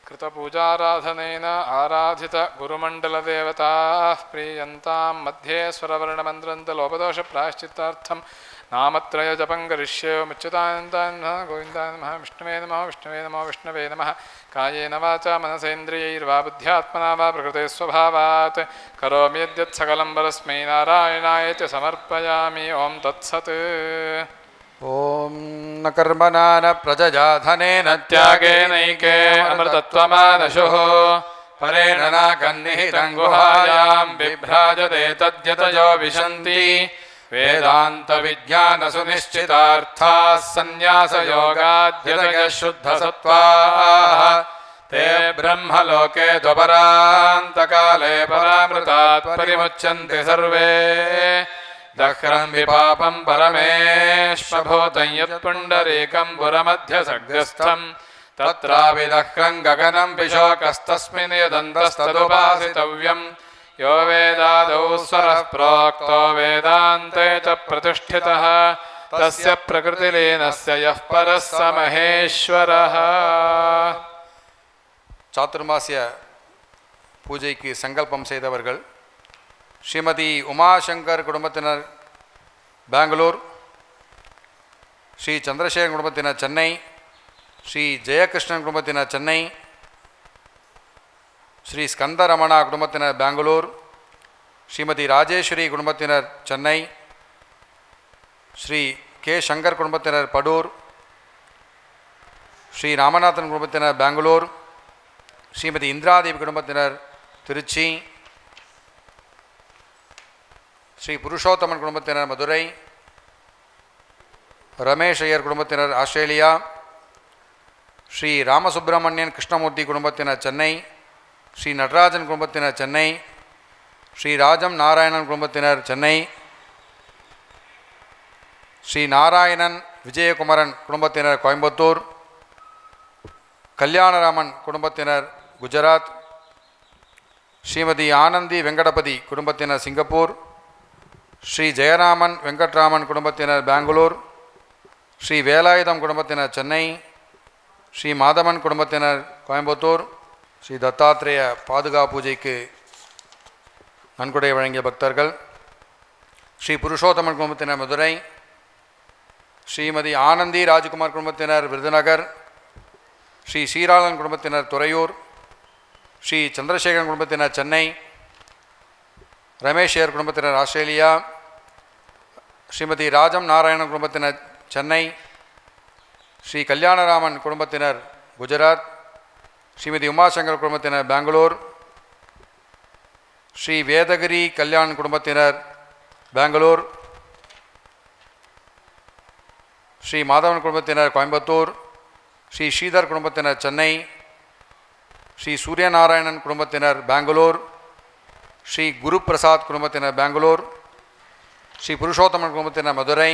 कृतपूजाराधनेन आराधित गुरुमण्डलदेवताः प्रीयन्तां मध्ये स्वरवर्णमन्त्रन्तलोपदोषप्रायश्चित्तार्थं नामत्रय जपं करिष्ये मुच्युतानन्ताय नमः गोविन्दाय नमः विष्णवे नमः विष्णवे नमः विष्णवे नमः कायेन वाचा मनसेन्द्रियैर्वा बुद्ध्यात्मना वा प्रकृते स्वभावात् करोमि यद्यत् सकलं परस्मै नारायणाय च समर्पयामि ॐ तत्सत् ஓம் ந கர்மணா ந பிரஜயா தனேன त्यागेनैके अमृतत्वमानशुः பரேண ந கன்னிஹிதம் गुहायां बिभ्राजते तद्यतयो विशन्ति वेदान्तविज्ञानसुनिश्चितार्थाः सन्न्यासयोगाद्यतयः शुद्धसत्त्वाः ते ब्रह्मलोके द्वपरान्तकाले परामृतात् परिमुच्यन्ते सर्वे दह्रं विपापं परमेश्वभूतं यत्पुण्डरीकं पुरमध्यसग्रस्थं तत्राविदह्रं गगनं विशोकस्तस्मिन् यदन्तस्तदुपासितव्यं यो वेदादौ स्वरः प्रोक्तो वेदान्ते च प्रतिष्ठितः तस्य प्रकृतिलीनस्य यः परः स महेश्वरः சாத்துர்மாசிய பூஜைக்கு சங்கல்பம் செய்தவர்கள் ஸ்ரீமதி உமாசங்கர் குடும்பத்தினர் பெங்களூர், ஸ்ரீ சந்திரசேகர் குடும்பத்தினர் சென்னை, ஸ்ரீ ஜெயகிருஷ்ணன் குடும்பத்தினர் சென்னை, ஸ்ரீ ஸ்கந்தரமணா குடும்பத்தினர் பெங்களூர், ஸ்ரீமதி ராஜேஸ்வரி குடும்பத்தினர் சென்னை, ஸ்ரீ கே சங்கர் குடும்பத்தினர் படூர், ஸ்ரீ ராமநாதன் குடும்பத்தினர் பெங்களூர், ஸ்ரீமதி இந்திராதேவி குடும்பத்தினர் திருச்சி, ஸ்ரீ புருஷோத்தமன் குடும்பத்தினர் மதுரை, ரமேஷ் ஐயர் குடும்பத்தினர் ஆஸ்திரேலியா, ஸ்ரீ ராமசுப்பிரமணியன் கிருஷ்ணமூர்த்தி குடும்பத்தினர் சென்னை, ஸ்ரீ நடராஜன் குடும்பத்தினர் சென்னை, ஸ்ரீ ராஜம் நாராயணன் குடும்பத்தினர் சென்னை, ஸ்ரீ நாராயணன் விஜயகுமரன் குடும்பத்தினர் கோயம்புத்தூர், கல்யாணராமன் குடும்பத்தினர் குஜராத், ஸ்ரீமதி ஆனந்தி வெங்கடபதி குடும்பத்தினர் சிங்கப்பூர், ஸ்ரீ ஜெயராமன் வெங்கட்ராமன் குடும்பத்தினர் பெங்களூர், ஸ்ரீ வேலாயுதம் குடும்பத்தினர் சென்னை, ஸ்ரீ மாதவன் குடும்பத்தினர் கோயம்புத்தூர், ஸ்ரீ தத்தாத்ரேய பாதுகா பூஜைக்கு நன்கொடை வழங்கிய பக்தர்கள் ஸ்ரீ புருஷோத்தமன் குடும்பத்தினர் மதுரை, ஸ்ரீமதி ஆனந்தி ராஜ்குமார் குடும்பத்தினர் விருதுநகர், ஸ்ரீ ஸ்ரீராளன் குடும்பத்தினர் துறையூர், ஸ்ரீ சந்திரசேகரன் குடும்பத்தினர் சென்னை, ரமேஷ் ஐயர் குடும்பத்தினர் ஆஸ்திரேலியா, ஸ்ரீமதி ராஜம் நாராயணன் குடும்பத்தினர் சென்னை, ஸ்ரீ கல்யாணராமன் குடும்பத்தினர் குஜராத், ஸ்ரீமதி உமாசங்கர் குடும்பத்தினர் பெங்களூர், ஸ்ரீ வேதகிரி கல்யாண் குடும்பத்தினர் பெங்களூர், ஸ்ரீ மாதவன் குடும்பத்தினர் கோயம்புத்தூர், ஸ்ரீ ஸ்ரீதர் குடும்பத்தினர் சென்னை, ஸ்ரீ சூரியநாராயணன் குடும்பத்தினர் பெங்களூர், ஸ்ரீ குரு பிரசாத் குடும்பத்தினர் பெங்களூர், ஸ்ரீ புருஷோத்தமன் குடும்பத்தினர் மதுரை,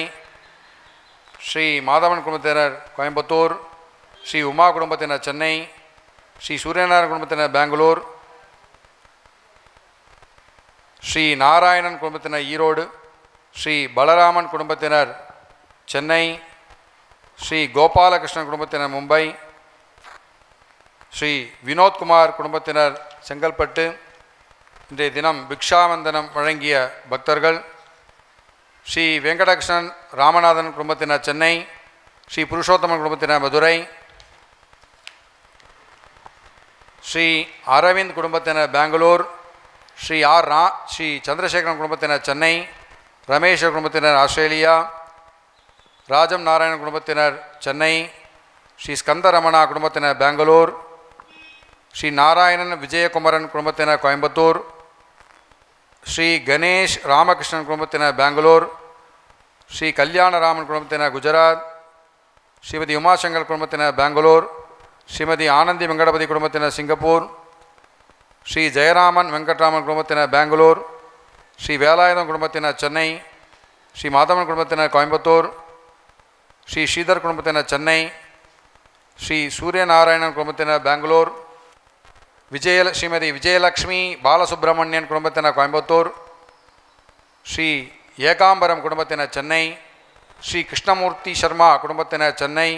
ஸ்ரீ மாதவன் குடும்பத்தினர் கோயம்புத்தூர், ஸ்ரீ உமா குடும்பத்தினர் சென்னை, ஸ்ரீ சூரியநாராயணன் குடும்பத்தினர் பெங்களூர், ஸ்ரீ நாராயணன் குடும்பத்தினர் ஈரோடு, ஸ்ரீ பலராமன் குடும்பத்தினர் சென்னை, ஸ்ரீ கோபாலகிருஷ்ணன் குடும்பத்தினர் மும்பை, ஸ்ரீ வினோத்குமார் குடும்பத்தினர் செங்கல்பட்டு. இன்றைய தினம் பிக்ஷாவந்தனம் வழங்கிய பக்தர்கள் ஸ்ரீ வெங்கடகிருஷ்ணன் ராமநாதன் குடும்பத்தினர் சென்னை, ஸ்ரீ புருஷோத்தமன் குடும்பத்தினர் மதுரை, ஸ்ரீ அரவிந்த் குடும்பத்தினர் பெங்களூர், ஸ்ரீ சந்திரசேகரன் குடும்பத்தினர் சென்னை, ரமேஷ் குடும்பத்தினர் ஆஸ்திரேலியா, ராஜம் நாராயணன் குடும்பத்தினர் சென்னை, ஸ்ரீ ஸ்கந்தரமணா குடும்பத்தினர் பெங்களூர், ஸ்ரீ நாராயணன் விஜயகுமரன் குடும்பத்தினர் கோயம்புத்தூர், ஸ்ரீ கணேஷ் ராமகிருஷ்ணன் குடும்பத்தினர் பெங்களூர், ஸ்ரீ கல்யாணராமன் குடும்பத்தினர் குஜராத், ஸ்ரீமதி உமாசங்கர் குடும்பத்தினர் பெங்களூர், ஸ்ரீமதி ஆனந்தி வெங்கடபதி குடும்பத்தினர் சிங்கப்பூர், ஸ்ரீ ஜெயராமன் வெங்கட்ராமன் குடும்பத்தினர் பெங்களூர், ஸ்ரீ வேலாயுதம் குடும்பத்தினர் சென்னை, ஸ்ரீ மாதவன் குடும்பத்தினர் கோயம்புத்தூர், ஸ்ரீ ஸ்ரீதர் குடும்பத்தினர் சென்னை, ஸ்ரீ சூரியநாராயணன் குடும்பத்தினர் பெங்களூர், ஸ்ரீமதி விஜயலக்ஷ்மி பாலசுப்ரமணியன் குடும்பத்தினர் கோயம்புத்தூர், ஸ்ரீ ஏகாம்பரம் குடும்பத்தினர் சென்னை, ஸ்ரீ கிருஷ்ணமூர்த்தி சர்மா குடும்பத்தினர் சென்னை,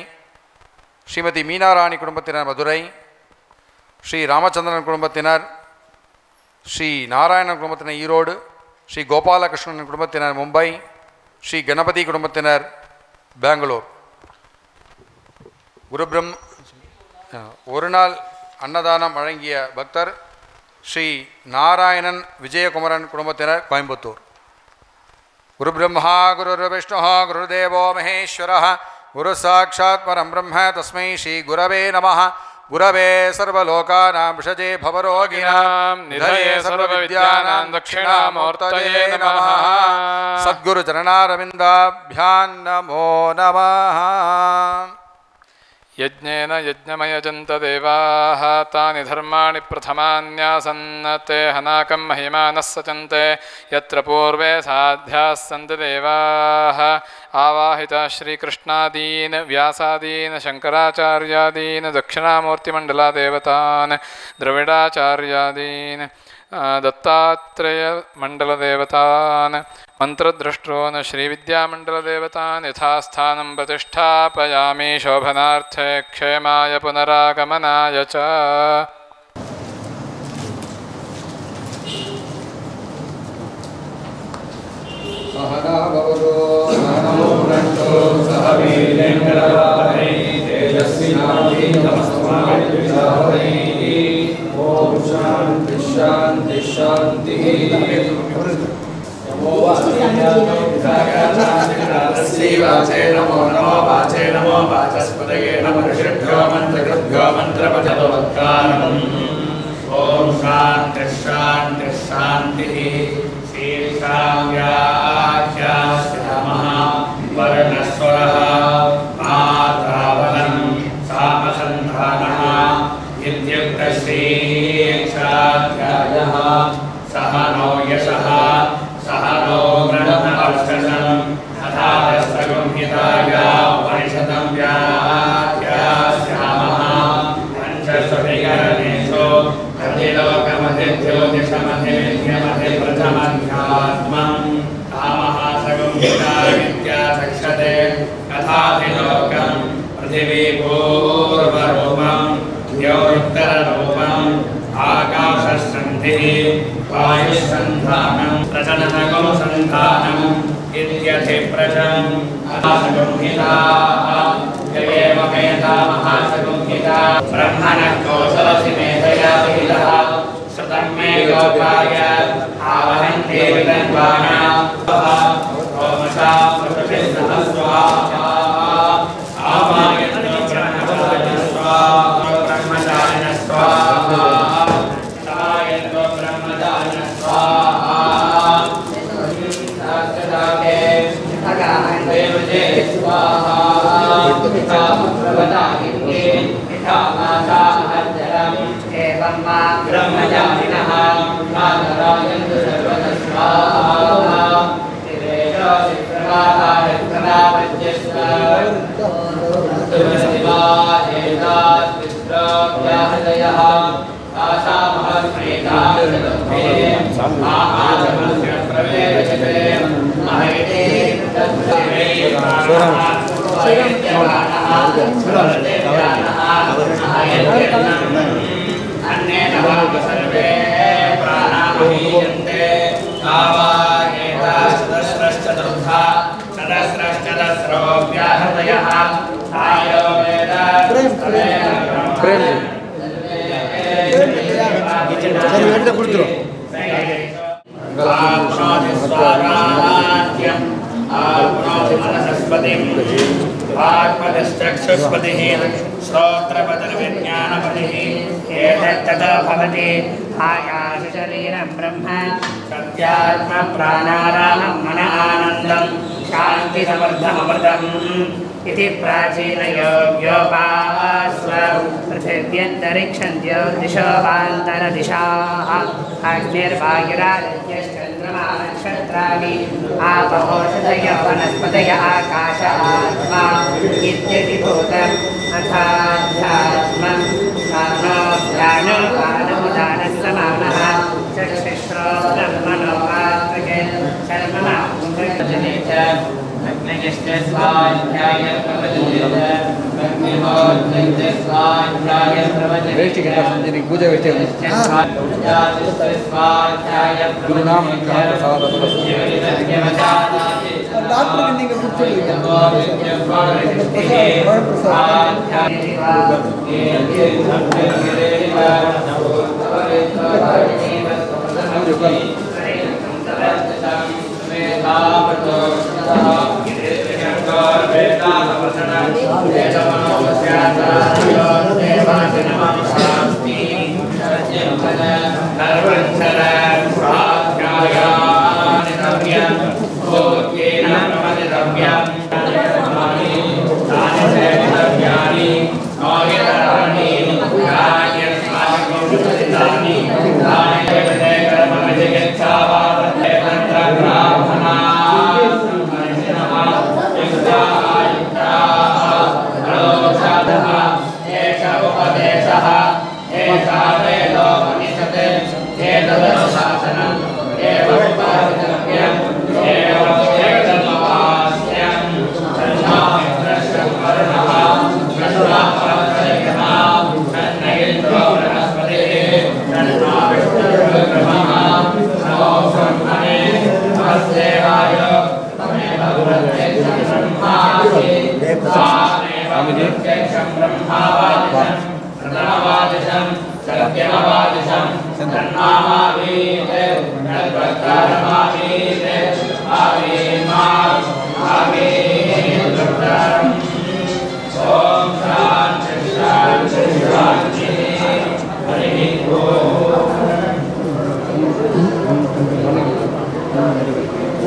ஸ்ரீமதி மீனாராணி குடும்பத்தினர் மதுரை, ஸ்ரீ ராமச்சந்திரன் குடும்பத்தினர், ஸ்ரீ நாராயணன் குடும்பத்தினர் ஈரோடு, ஸ்ரீ கோபாலகிருஷ்ணன் குடும்பத்தினர் மும்பை, ஸ்ரீ கணபதி குடும்பத்தினர் பெங்களூர். ஒரு நாள் அன்னதானம் வழங்கிய பக்தர் ஸ்ரீ நாராயணன் விஜயகுமரன் குடும்பத்தினர் கோயம்புத்தூர். குரு பிரம்மா குரு விஷ்ணு குருதேவோ மகேஸ்வர குரு சாட்சாத் பரம் பிரம்ம தஸ்மை ஸ்ரீ குரவே நமः. குரவே சர்வலோகானாं விஷஜே பவரோகிணாம் நிதயே சர்வவித்யானாம் தட்சிணாமூர்த்தயே நமः. சத்குரு சரணாரவிந்தாभ्यां நமோ நமः. यज्ञेन यज्ञमयजन्त देवाः तानि धर्माणि प्रथमान्यासन् ते हनाकं महिमानः सचन्ते यत्र पूर्वे साध्याः सन्ति देवाः आवाहिता श्रीकृष्णादीन् व्यासादीन् शङ्कराचार्यादीन् दक्षिणामूर्तिमण्डलदेवतान् द्रविडाचार्यादीन् दत्तात्रेयमण्डलदेवतान् मन्त्रद्रष्टॄन् श्रीविद्यामण्डलदेवतान् यथास्थानं प्रतिष्ठापयामि शोभनार्थे क्षेमाय पुनरागमनाय च. ओम शांति शांति शांति. नमो वाचे नमो वाचस्पतये नमो ऋषिभ्यो मंत्रकृभ्यो मंत्रपठनोत्कारम्. ओम शांति शांति शांति. शीर्षां व्याख्यास्यामः वर्णस्वरः मात्रावलं सामसन्धानः इत्युक्तश्रीक्षाध्यायः. सह नो यशः सह नो ब्रह्मवर्चसम् अथादस्तगुंहिताया उपनिषदं व्याख्यास्यामः. पञ्चस्वविकरणेषु अधिलोकमधिज्योतिषमधिविद्यमधिप्रथमध्यात्मम् तामहासगुंहिता विद्या चक्षते कथाधिलोकम् पृथिवीपूर्वरूपम् द्योरुत्तररूपम् आकाशसन्धिः वायुसन्धानं प्रजननगुंसन्धानम् इत्यधिप्रजम् महासगुंहिताः ययेव मेधामहासगुंहिता ब्रह्मणः कौशलसि मेधया विहितः श्रुतं मे गोपाय आवहन्ति विद्वाना ओमसा प्रकृतिसहस्वाहा आमायन्तो ब्रह्मचारिण स्वाहा ब्रह्मचारिण स्वाहा आमायन्तो ब्रह्मचारिण स्वाहा शास्त्रदाते देवजे स्वाहा प्रवदाहिन्ते माता महज्जलम् एवं मा ब्रह्मचारिणः मातरायन्तु सर्वतः स्वाहा तिरेषो शिवादेतात्पित्रोऽव्याहृदयः आशामहस्मैतादे महाजमस्य प्रवेशते महैते अन्येन सर्वे प्राणामहीयन्ते आवाहेताश्चतस्रश्चतुर्धा चतस्रश्चतस्रो व्याहृदयः आयो वेद आत्मदश्चक्षुष्पतिः श्रोत्रपदविज्ञानपतिः एतत्ततो भवति आकाशशरीरं ब्रह्म सत्यात्मप्राणारामं मन आनन्दं शान्तिसमर्थममृतम् इति प्राचीनयोग्योपास्व पृथिव्यन्तरिक्षन्त्यो दिशो वान्तरदिशाः अग्निर्वायुरादित्यश्चन्द्रमा नक्षत्राणि आपहोषधयो वनस्पतय आकाश आत्मा इत्यपि भूतम् अथाध्यात्मं प्राणोदानः समानः चक्षुश्रोत्रं मनोवाक्पगे कर्मणा पूजा गुरुनाम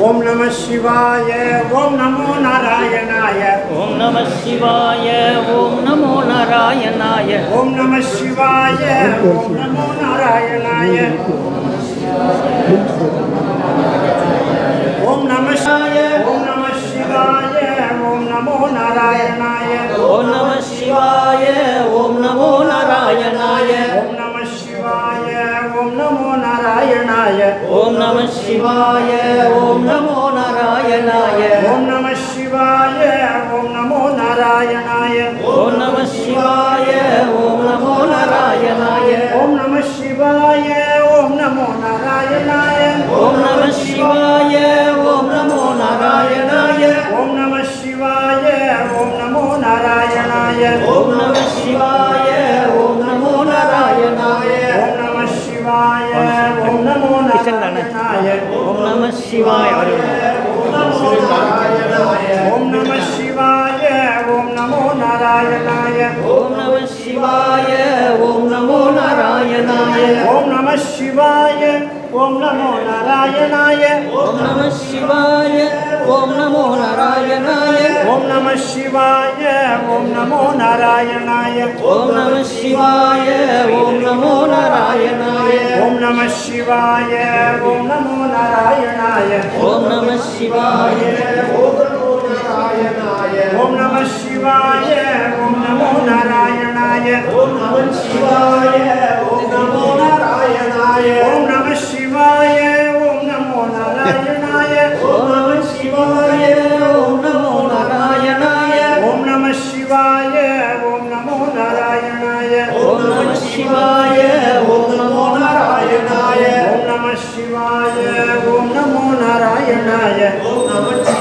ओम नमः शिवाय ओम नमो नारायणाय ओम नमः शिवाय ओम नमो नारायणाय ओम नमः शिवाय ओम नमो नारायणाय ओम नमः शिवाय ओम नमः शिवाय ओम नमो नारायणाय ओम नमः शिवाय ओम नमो नारायणाय ओम नमः शिवाय ओम नमो नारायणाय ओम नमः शिवाय ओम नमो नारायणाय ओम नमः शिवाय ओम नमो नारायणाय ओम नमः शिवाय ओम नमो नारायणाय ओम नमः शिवाय ओम नमो नारायणाय ओम नमः शिवाय ओम नमो नारायणाय ओम नमः शिवाय ओम नमो नारायणाय ओम नमः शिवाय ओम नमो नारायणाय ओम नमः शिवाय ओम नमो नारायणाय ओम नमः शिवाय ओम नमः शिवाय ओम नमो नारायणाय ओम नमः शिवाय ओम नमो नारायणाय ओम नमः शिवाय ओम नमो नारायणाय ओम नमः शिवाय ओम नमो नारायणाय ओम नमः शिवाय ओम नमो नारायणाय ओम नमः शिवाय ओम नमो नारायणाय ओम नमः शिवाय ओम नमो नारायणाय ओम नमः शिवाय ओम नमः शिवाय ओम नमो नारायणाय ओम नमः शिवाय ओम नमो नारायणाय ओम नमः शिवाय ओम नमो नारायणाय ओम नमः शिवाय ओम नमो नारायणाय ओम नमः शिवाय ओम नमो नारायणाय ओम नमः शिवाय ओम नमो नारायणाय ओम नमः शिवाय ओम नमो नारायणाय ओम नमः